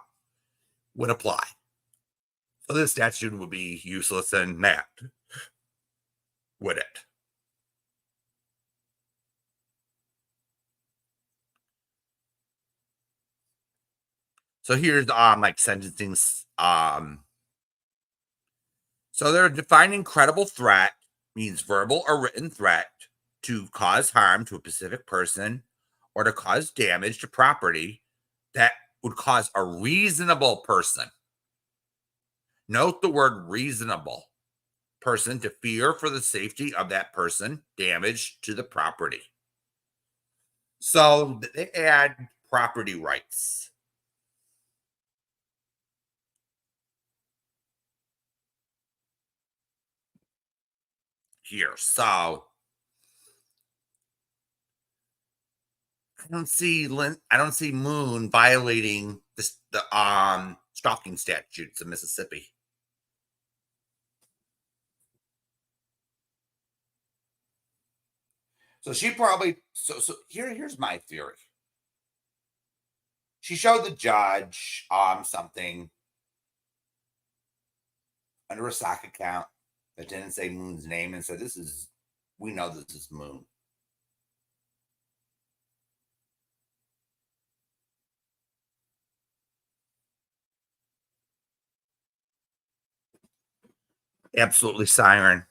would apply. So this statute would be useless in that, would it? So here's like sentencing. So they're defining credible threat means verbal or written threat to cause harm to a specific person or to cause damage to property that would cause a reasonable person. Note the word reasonable person to fear for the safety of that person, damage to the property. So they add property rights. Here. So I don't see Moon violating the stalking statutes of Mississippi. So she probably so here's my theory. She showed the judge something under a sock account that didn't say Moon's name and said, we know this is Moon. Absolutely siren.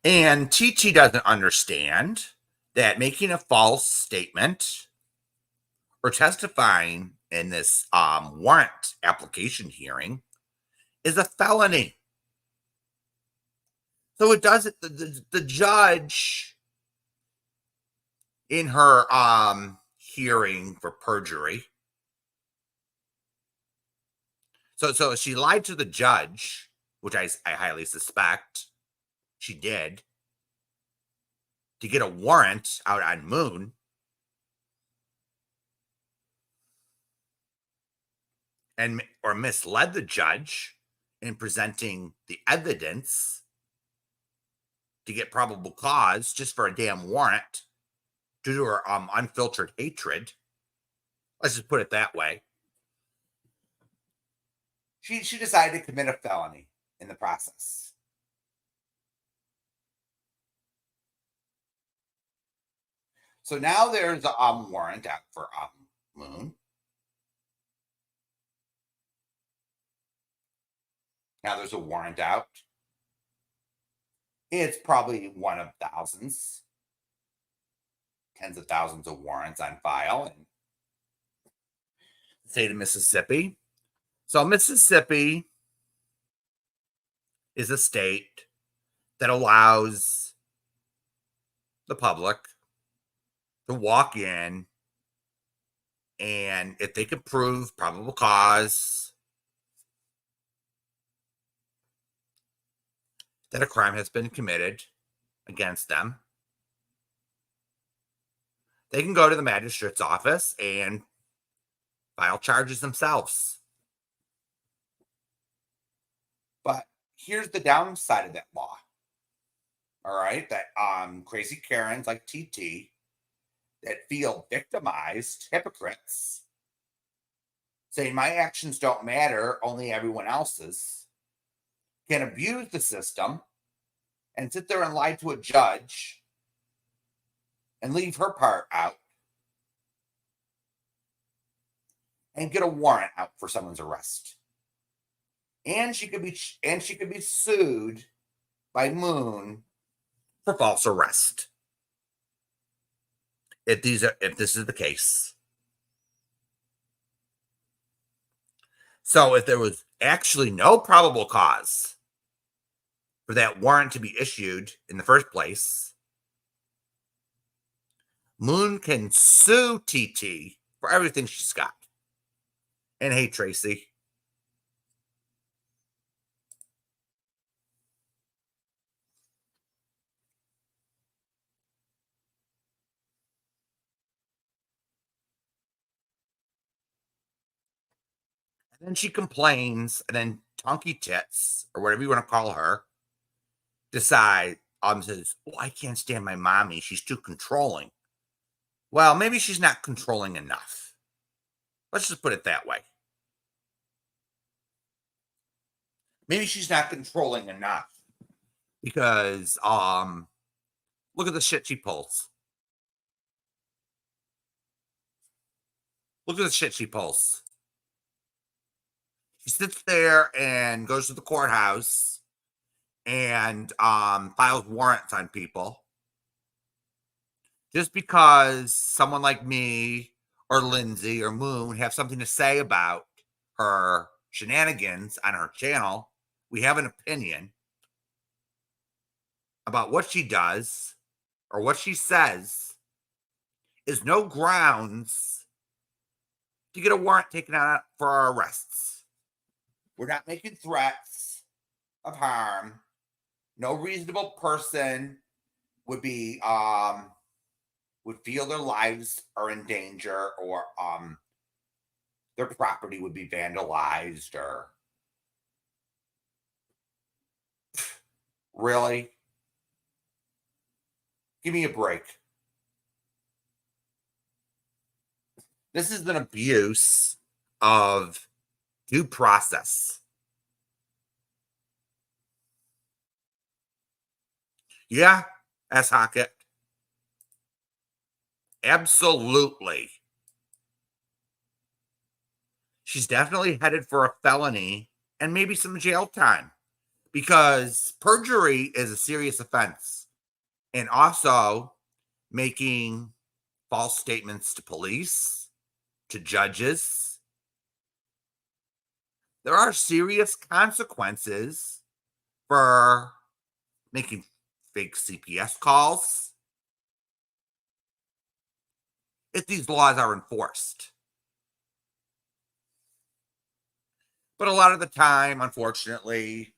And Chi doesn't understand that making a false statement or testifying in this warrant application hearing is a felony. So it doesn't, the judge in her hearing for perjury. So she lied to the judge, which I highly suspect she did, to get a warrant out on Moon. Or misled the judge in presenting the evidence to get probable cause just for a damn warrant due to her unfiltered hatred. Let's just put it that way. She decided to commit a felony in the process. So now there's a warrant out for Moon. Now there's a warrant out. It's probably one of thousands, tens of thousands of warrants on file in the state of Mississippi. So Mississippi is a state that allows the public to walk in, and if they can prove probable cause that a crime has been committed against them, they can go to the magistrate's office and file charges themselves. But here's the downside of that law. all right, that crazy Karens like TT that feel victimized, hypocrites, saying my actions don't matter, only everyone else's, can abuse the system and sit there and lie to a judge and leave her part out and get a warrant out for someone's arrest. And she could be sued by Moon for false arrest. If this is the case. So if there was actually no probable cause for that warrant to be issued in the first place, Moon can sue TT for everything she's got. And hey, Tracy. And then she complains, and then Tonky Tits, or whatever you want to call her, says, oh, I can't stand my mommy. She's too controlling. Well, maybe she's not controlling enough. Let's just put it that way. Maybe she's not controlling enough because look at the shit she pulls. Look at the shit she pulls. She sits there and goes to the courthouse and files warrants on people just because someone like me or Lindsay or Moon have something to say about her shenanigans on her channel. We have an opinion about what she does or what she says is no grounds to get a warrant taken out for our arrests. We're not making threats of harm. No reasonable person would be would feel their lives are in danger or their property would be vandalized or really? Give me a break. This is an abuse of due process. Yeah, S. Hockett. Absolutely. She's definitely headed for a felony and maybe some jail time because perjury is a serious offense. And also making false statements to police, to judges. There are serious consequences for making fake CPS calls if these laws are enforced. But a lot of the time, unfortunately,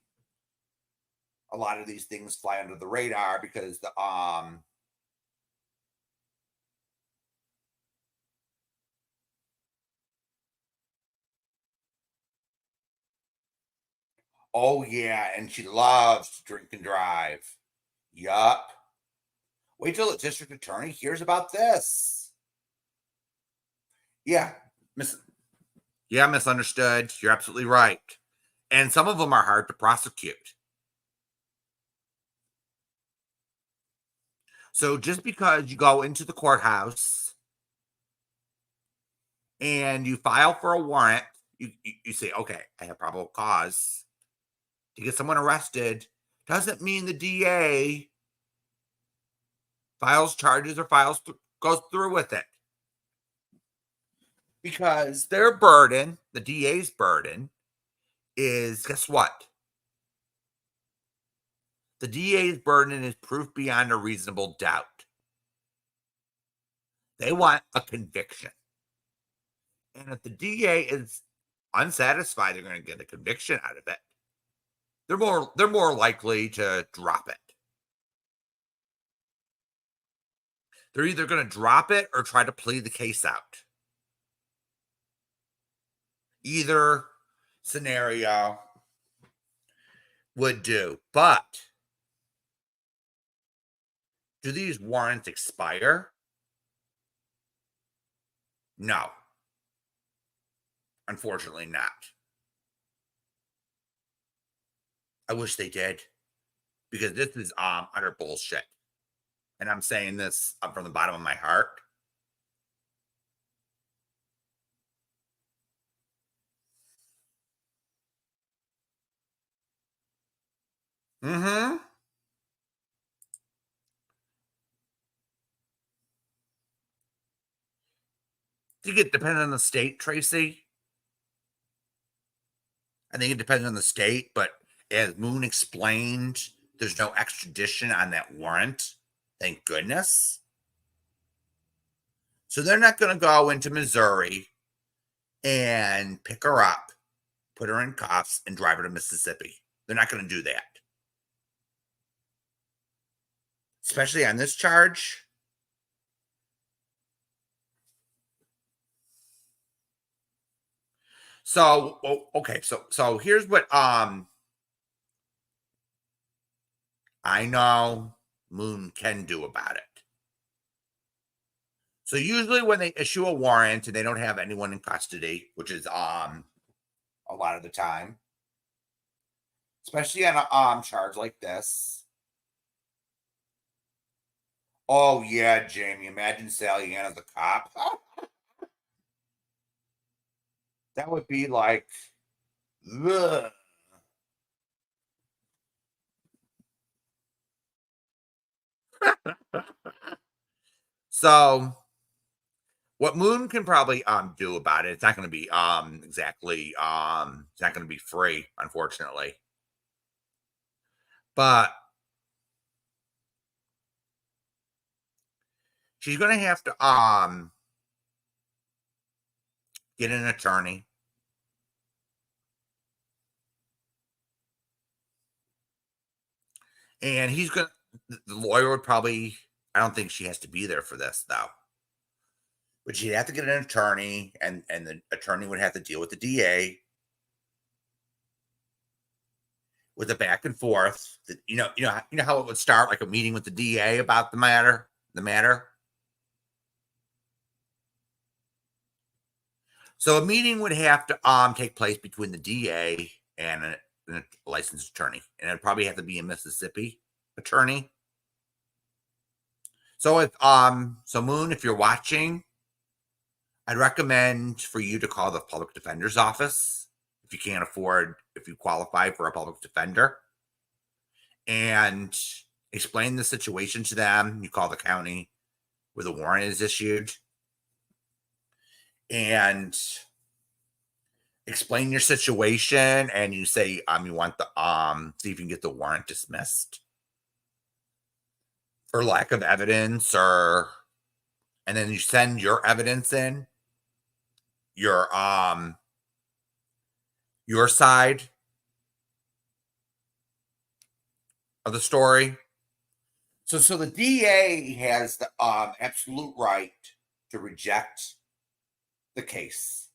a lot of these things fly under the radar because the oh yeah, and she loves to drink and drive. Yup. Wait till the district attorney hears about this. Yeah, misunderstood. You're absolutely right. And some of them are hard to prosecute. So just because you go into the courthouse and you file for a warrant, you say, okay, I have probable cause to get someone arrested, doesn't mean the DA files charges or goes through with it. Because their burden, the DA's burden, is guess what? The DA's burden is proof beyond a reasonable doubt. They want a conviction. And if the DA is unsatisfied, they're going to get a conviction out of it. They're more likely to drop it. They're either going to drop it or try to plead the case out. Either scenario would do. But Do these warrants expire? No. Unfortunately not. I wish they did, because this is utter bullshit. And I'm saying this from the bottom of my heart. Mm-hmm. I think it depends on the state, Tracy. I think it depends on the state, but as Moon explained, there's no extradition on that warrant. Thank goodness. So they're not going to go into Missouri and pick her up, put her in cuffs, and drive her to Mississippi. They're not going to do that. Especially on this charge. So, okay, so here's what I know Moon can do about it. So usually when they issue a warrant and they don't have anyone in custody, which is a lot of the time, especially on a charge like this. Oh yeah, Jamie, imagine Sally Ann as a cop. That would be like, ugh. So what Moon can probably do about it, it's not going to be exactly it's not going to be free, unfortunately. But she's going to have to get an attorney. And he's going to, the lawyer would probably, I don't think she has to be there for this though. But she'd have to get an attorney, and the attorney would have to deal with the DA with a back and forth. You know how it would start, like a meeting with the DA about the matter. So a meeting would have to take place between the DA and a licensed attorney, and it'd probably have to be a Mississippi attorney. So if so Moon, if you're watching, I'd recommend for you to call the public defender's office if you can't afford, if you qualify for a public defender, and explain the situation to them. You call the county where the warrant is issued and explain your situation, and you say you want the see if you can get the warrant dismissed for lack of evidence, or and then you send your evidence in, your side of the story. So the DA has the absolute right to reject the case.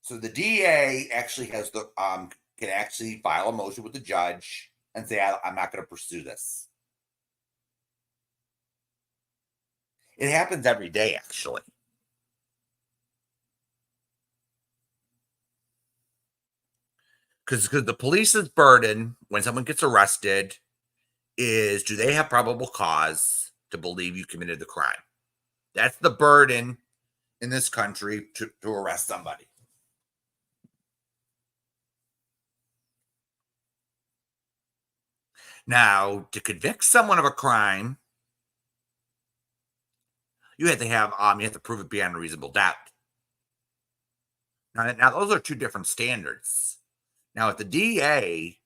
So the DA actually has the can actually file a motion with the judge and say, I'm not going to pursue this. It happens every day, actually. Because the police's burden when someone gets arrested is, do they have probable cause to believe you committed the crime? That's the burden in this country to arrest somebody. Now, to convict someone of a crime, you have to prove it beyond a reasonable doubt. Now those are two different standards. Now, if the DA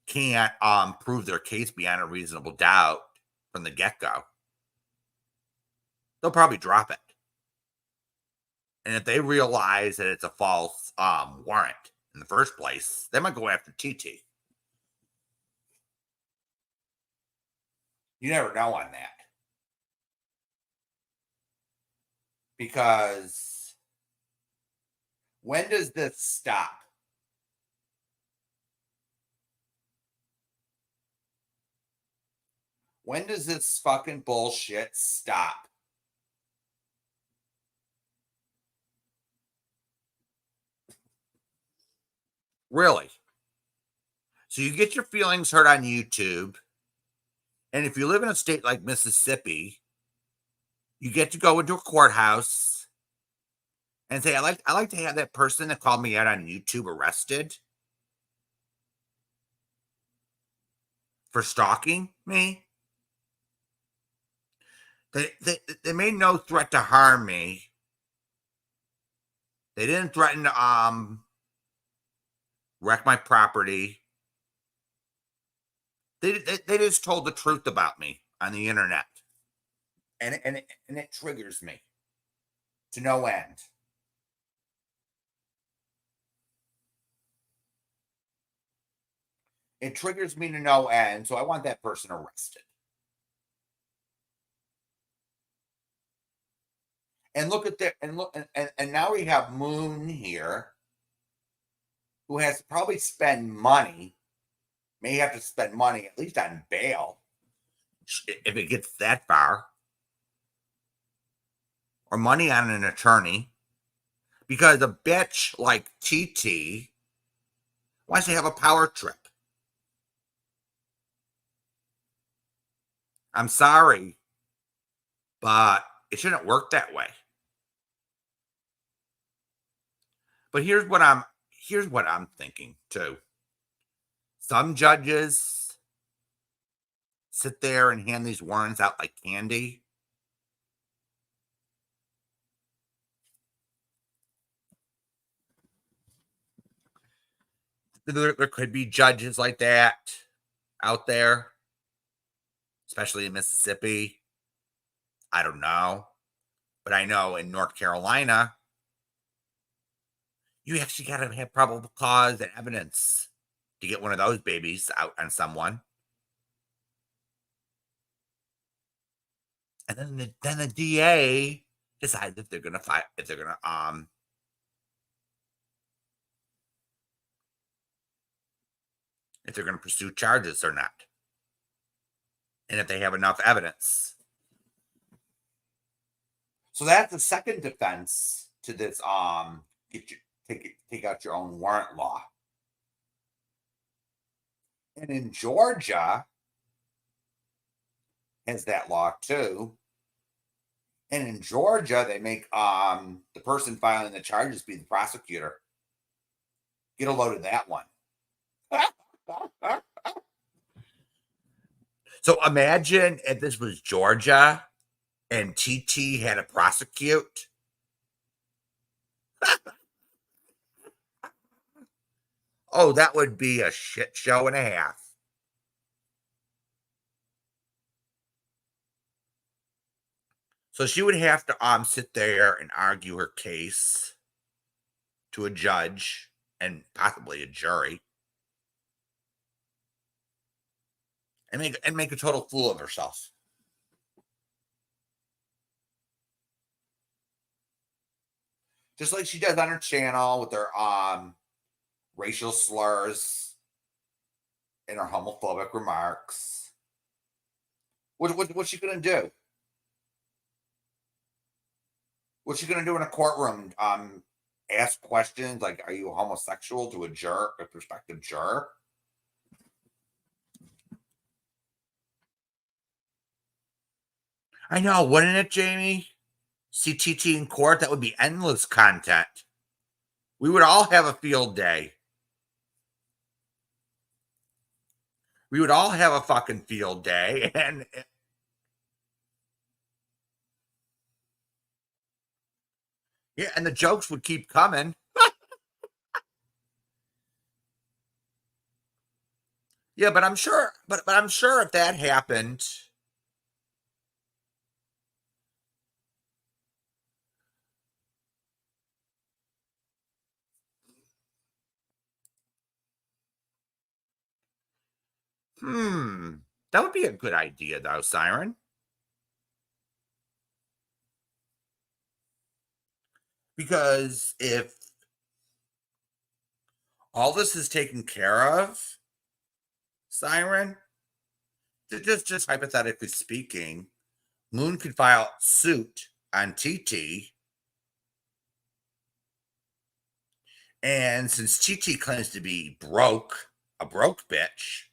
can't prove their case beyond a reasonable doubt from the get-go, they'll probably drop it. And if they realize that it's a false warrant in the first place, they might go after TT. You never know on that. Because when does this stop? When does this fucking bullshit stop? Really? So you get your feelings hurt on YouTube, and if you live in a state like Mississippi, you get to go into a courthouse and say, I like to have that person that called me out on YouTube arrested for stalking me. They made no threat to harm me. They didn't threaten to wreck my property. They just told the truth about me on the internet, and it triggers me to no end. It triggers me to no end, so I want that person arrested. And look at that, and look, and now we have Moon here, who has to probably spend money, may have to spend money at least on bail, if it gets that far, or money on an attorney, because a bitch like TT wants to have a power trip. I'm sorry, but it shouldn't work that way. But here's what I'm thinking too. Some judges sit there and hand these warrants out like candy. There could be judges like that out there, especially in Mississippi. I don't know. But I know in North Carolina, you actually got to have probable cause and evidence to get one of those babies out on someone. And then the DA decides if they're going to fight, if they're going to pursue charges or not, and if they have enough evidence. So that's the second defense to this take out your own warrant law. And in Georgia has that law too. And in Georgia, they make the person filing the charges be the prosecutor. Get a load of that one. So imagine if this was Georgia and TT had to prosecute. Oh, that would be a shit show and a half. So she would have to sit there and argue her case to a judge and possibly a jury, and make a total fool of herself. Just like she does on her channel with her racial slurs and her homophobic remarks. What's she gonna do? What's she gonna do in a courtroom? Ask questions like, "Are you homosexual?" to a prospective juror? I know, wouldn't it, Jamie? CTT in court, that would be endless content. We would all have a field day. We would all have a fucking field day, and yeah, and the jokes would keep coming. Yeah, but I'm sure, but I'm sure if that happened, that would be a good idea, though, Siren. Because if all this is taken care of, Siren, just hypothetically speaking, Moon could file suit on TT, and since TT claims to be a broke bitch,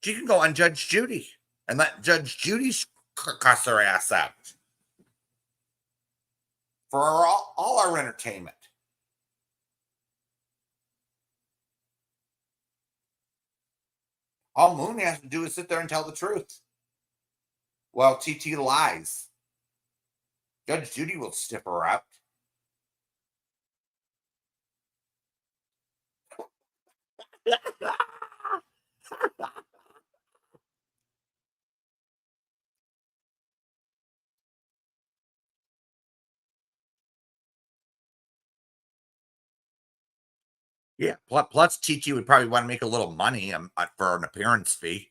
she can go on Judge Judy and let Judge Judy cuss her ass out for all our entertainment. All Moon has to do is sit there and tell the truth. Well, TT lies. Judge Judy will stiff her out. Yeah. Plus, TT would probably want to make a little money for an appearance fee.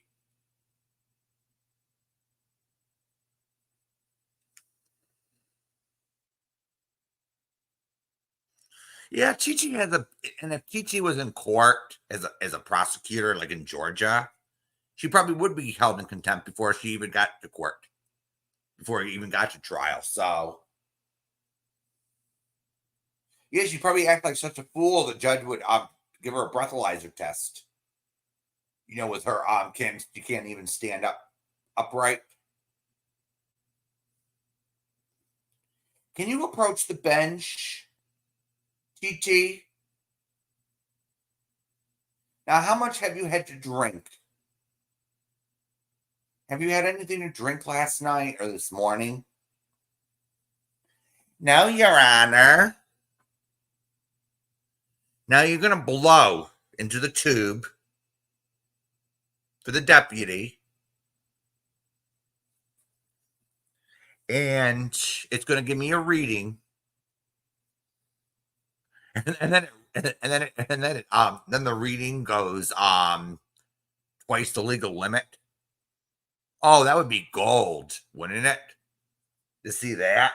Yeah, TT has and if TT was in court as a prosecutor, like in Georgia, she probably would be held in contempt before she even got to court, before he even got to trial. So, yeah, she probably act like such a fool. The judge would give her a breathalyzer test. With her she can't even stand upright. Can you approach the bench, TT? Now, how much have you had to drink? Have you had anything to drink last night or this morning? No, Your Honor. Now you're going to blow into the tube for the deputy, and it's going to give me a reading, then the reading goes twice the legal limit. Oh, that would be gold, wouldn't it? To see that.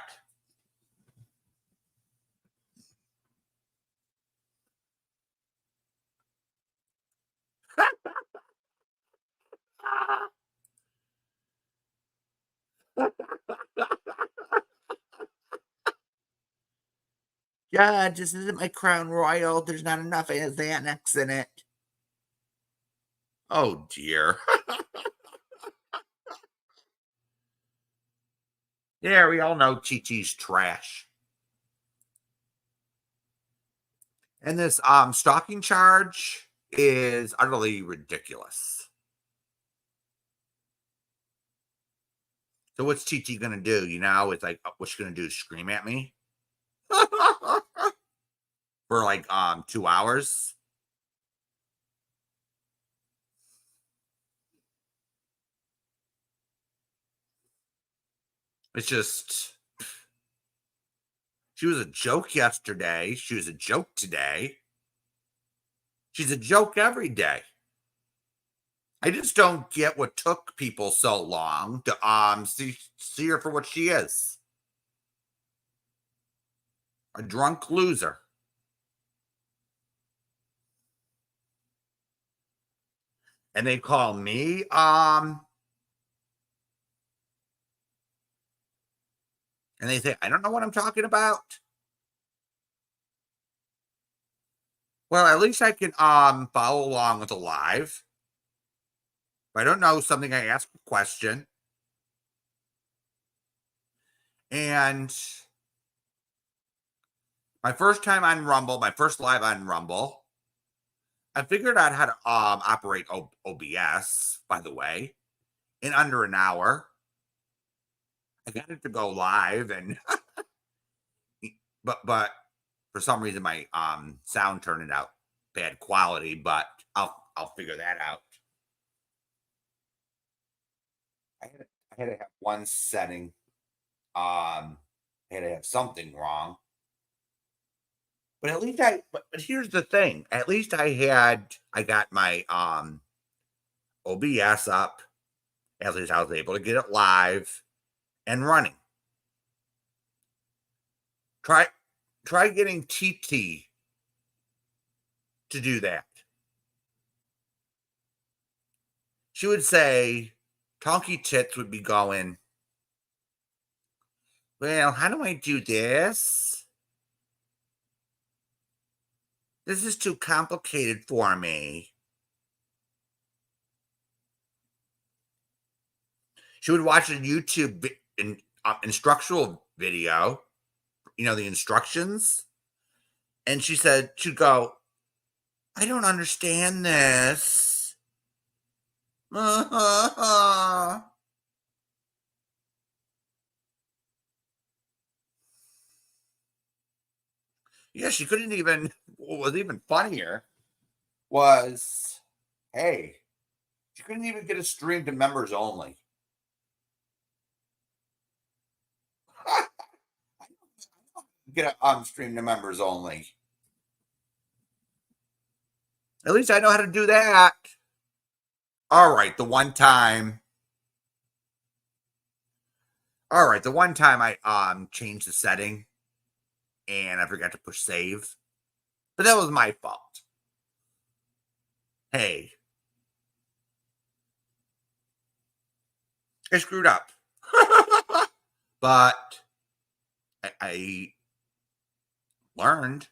Judge, this isn't my Crown Royal. There's not enough Xanax in it. Oh dear. Yeah, we all know TT's trash. And this stalking charge is utterly ridiculous. So what's TT gonna do? It's like what's she gonna do? Scream at me for like 2 hours? It's just she was a joke yesterday. She was a joke today. She's a joke every day. I just don't get what took people so long to see her for what she is. A drunk loser. And they call me and they say I don't know what I'm talking about. Well, at least I can follow along with the live. If I don't know something, I ask a question. And my first time on Rumble, my first live on Rumble, I figured out how to operate OBS, by the way, in under an hour. I got it to go live, and but for some reason my sound turned out bad quality, but I'll figure that out. I had to have one setting. I had to have something wrong. But at least but here's the thing. At least I got my OBS up. At least I was able to get it live and running. Try getting TT to do that. she would say, Talkie Tits would be going, well, how do I do this? This is too complicated for me. She would watch a YouTube instructional video, the instructions. And she said, she'd go, I don't understand this. Yeah, she couldn't even, what was even funnier was, hey, she couldn't even get a stream to members only. Get a stream to members only. At least I know how to do that. All right, the one time I changed the setting and I forgot to push save. But that was my fault. Hey, I screwed up. But I learned.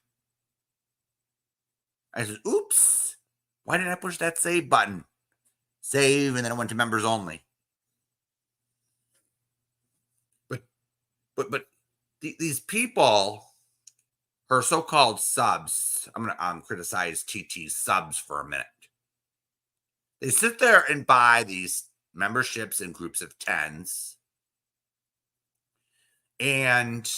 I said, oops, why didn't I push that save button? Save, and then I went to members only. But these people, her so-called subs, I'm gonna criticize TT's subs for a minute. They sit there and buy these memberships in groups of 10s, and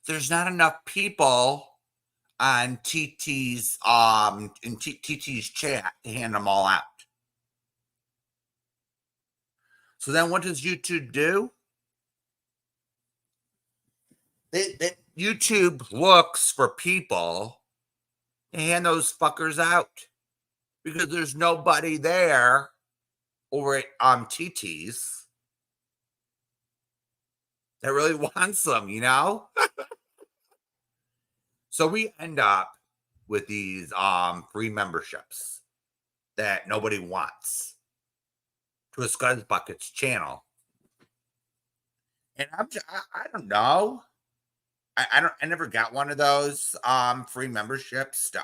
there's not enough people on TT's TT's chat to hand them all out. So then what does YouTube do? YouTube looks for people to hand those fuckers out because there's nobody there over at TT's that really wants them, So we end up with these free memberships that nobody wants to a Scuzz Buckets channel. And I don't know. I never got one of those free memberships to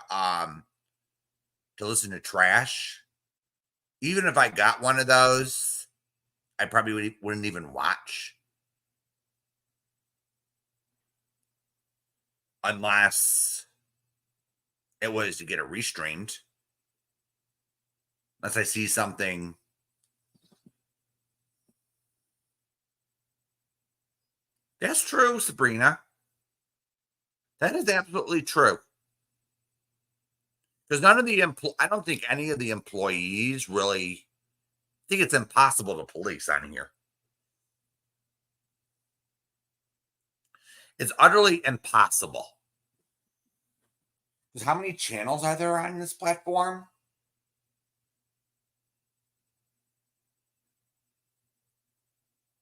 listen to trash. Even if I got one of those, I probably wouldn't even watch. Unless it was to get it restreamed. Unless I see something. That's true, Sabrina. That is absolutely true. Because I don't think any of the employees really think it's impossible to police on here. It's utterly impossible. Because how many channels are there on this platform?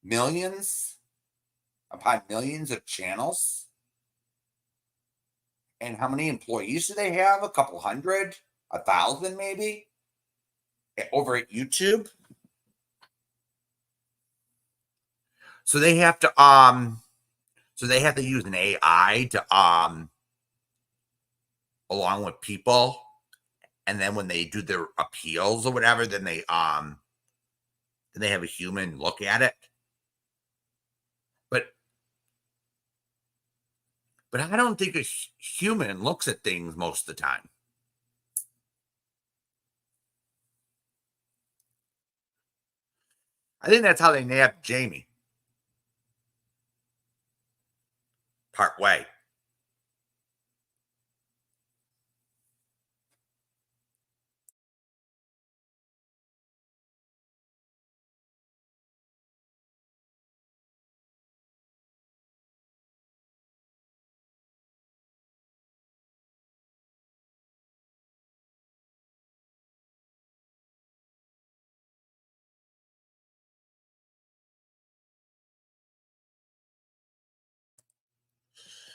Millions upon millions of channels. And how many employees do they have? A couple hundred? 1,000 maybe? Over at YouTube? So they have to use an AI to along with people, and then when they do their appeals or whatever, then they have a human look at it. But I don't think a human looks at things most of the time. I think that's how they nabbed Jamie. Part way.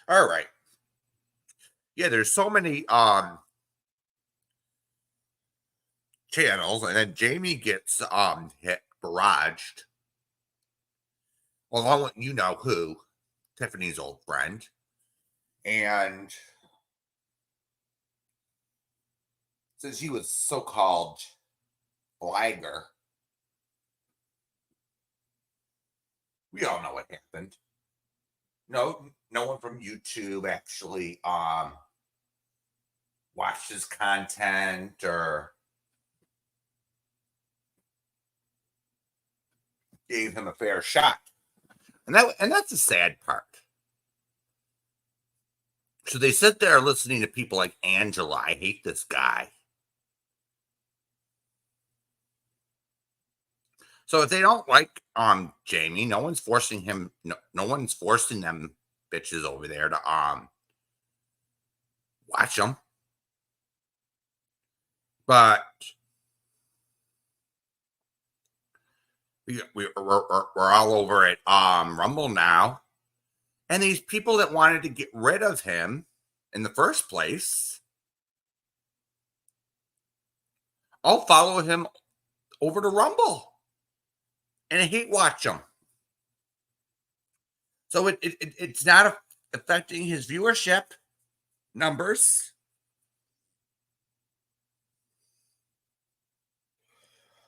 All right. Yeah, there's so many channels, and then Jamie gets hit barraged along with you know who, Tiffany's old friend, and since he was so-called blagger, we all know what happened. No one from YouTube actually watched his content or gave him a fair shot. And that's the sad part. So they sit there listening to people like Angela. I hate this guy. So if they don't like Jamie, no one's forcing him. No one's forcing them bitches over there to watch them. But we're all over it. Rumble now, and these people that wanted to get rid of him in the first place, I'll follow him over to Rumble, and I hate watch him. So it's not affecting his viewership numbers.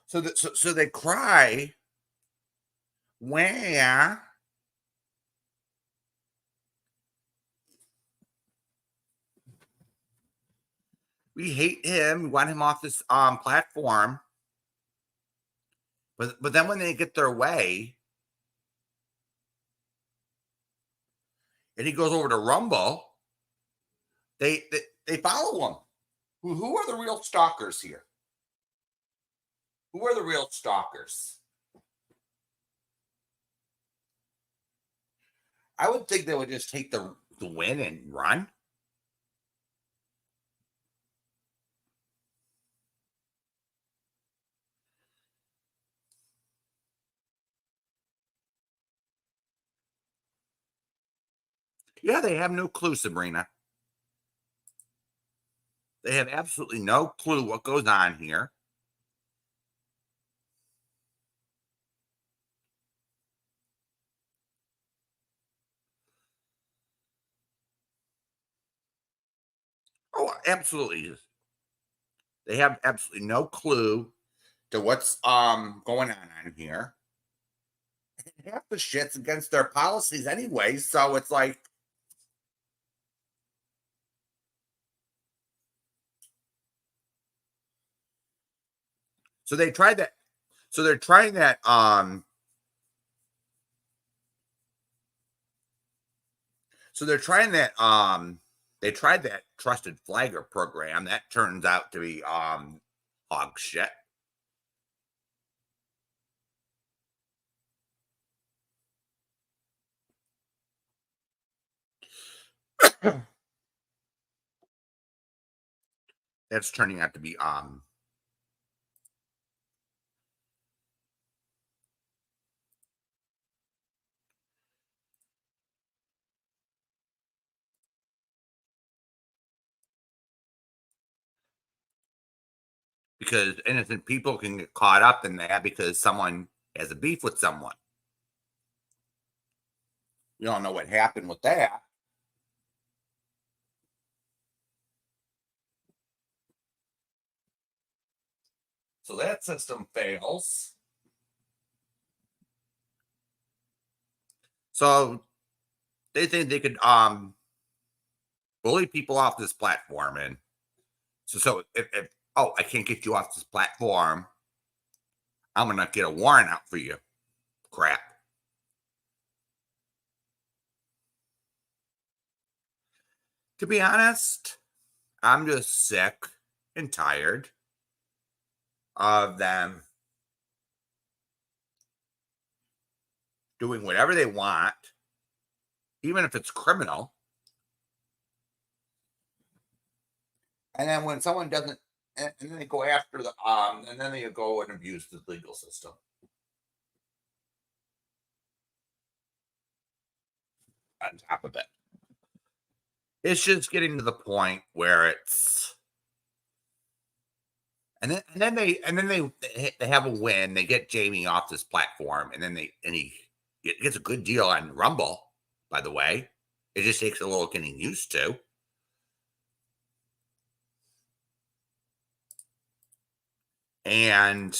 So they cry where we hate him, we want him off this platform. But then when they get their way and he goes over to Rumble, they follow him. Who are the real stalkers here? Who are the real stalkers? I would think they would just take the win and run. Yeah, they have no clue, Sabrina. They have absolutely no clue what goes on here. Oh, absolutely. They have absolutely no clue to what's going on here. Half the shit's against their policies anyway, so it's like so they tried that so they're trying that so they're trying that they tried that trusted flagger program that turns out to be hog shit. That's turning out to be because innocent people can get caught up in that because someone has a beef with someone. You don't know what happened with that. So that system fails. So they think they could bully people off this platform, and so if oh, I can't get you off this platform, I'm gonna get a warrant out for you. Crap. To be honest, I'm just sick and tired of them doing whatever they want, even if it's criminal. And then when someone doesn't, and then they go after the, and then they go and abuse the legal system. On top of it. It's just getting to the point where it's, and then they have a win. They get Jamie off this platform, and then he gets a good deal on Rumble. By the way, it just takes a little getting used to. And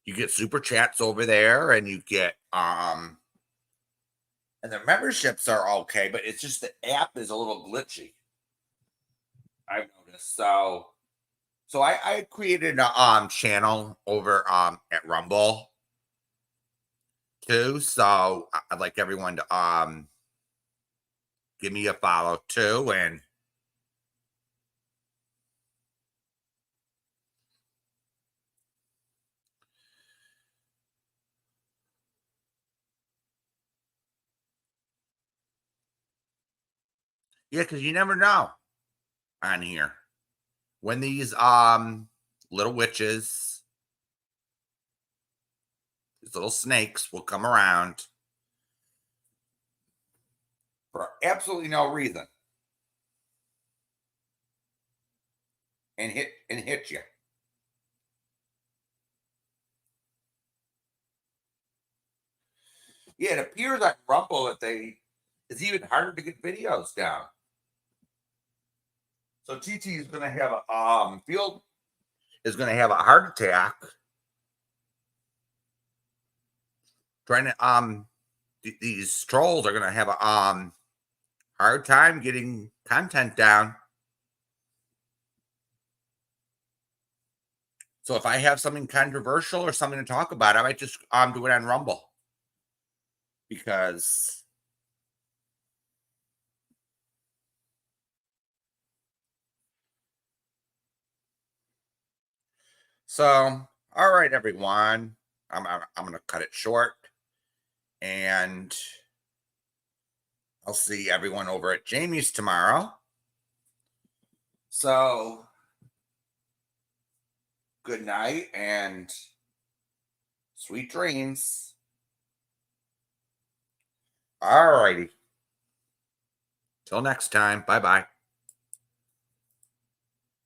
you get super chats over there, and you get and the memberships are okay, but it's just the app is a little glitchy. I've noticed. So I created a channel over at Rumble too. So I'd like everyone to give me a follow too. And yeah, because you never know on here when these little witches, these little snakes will come around for absolutely no reason and hit you. Yeah, it appears on Rumble that it's even harder to get videos down. So TT is going to have a Field is going to have a heart attack trying to these trolls are going to have a hard time getting content down. So if I have something controversial or something to talk about, I might just do it on Rumble, because so all right, everyone, I'm going to cut it short, and I'll see everyone over at Jamie's tomorrow. So good night and sweet dreams. All righty. Till next time. Bye-bye.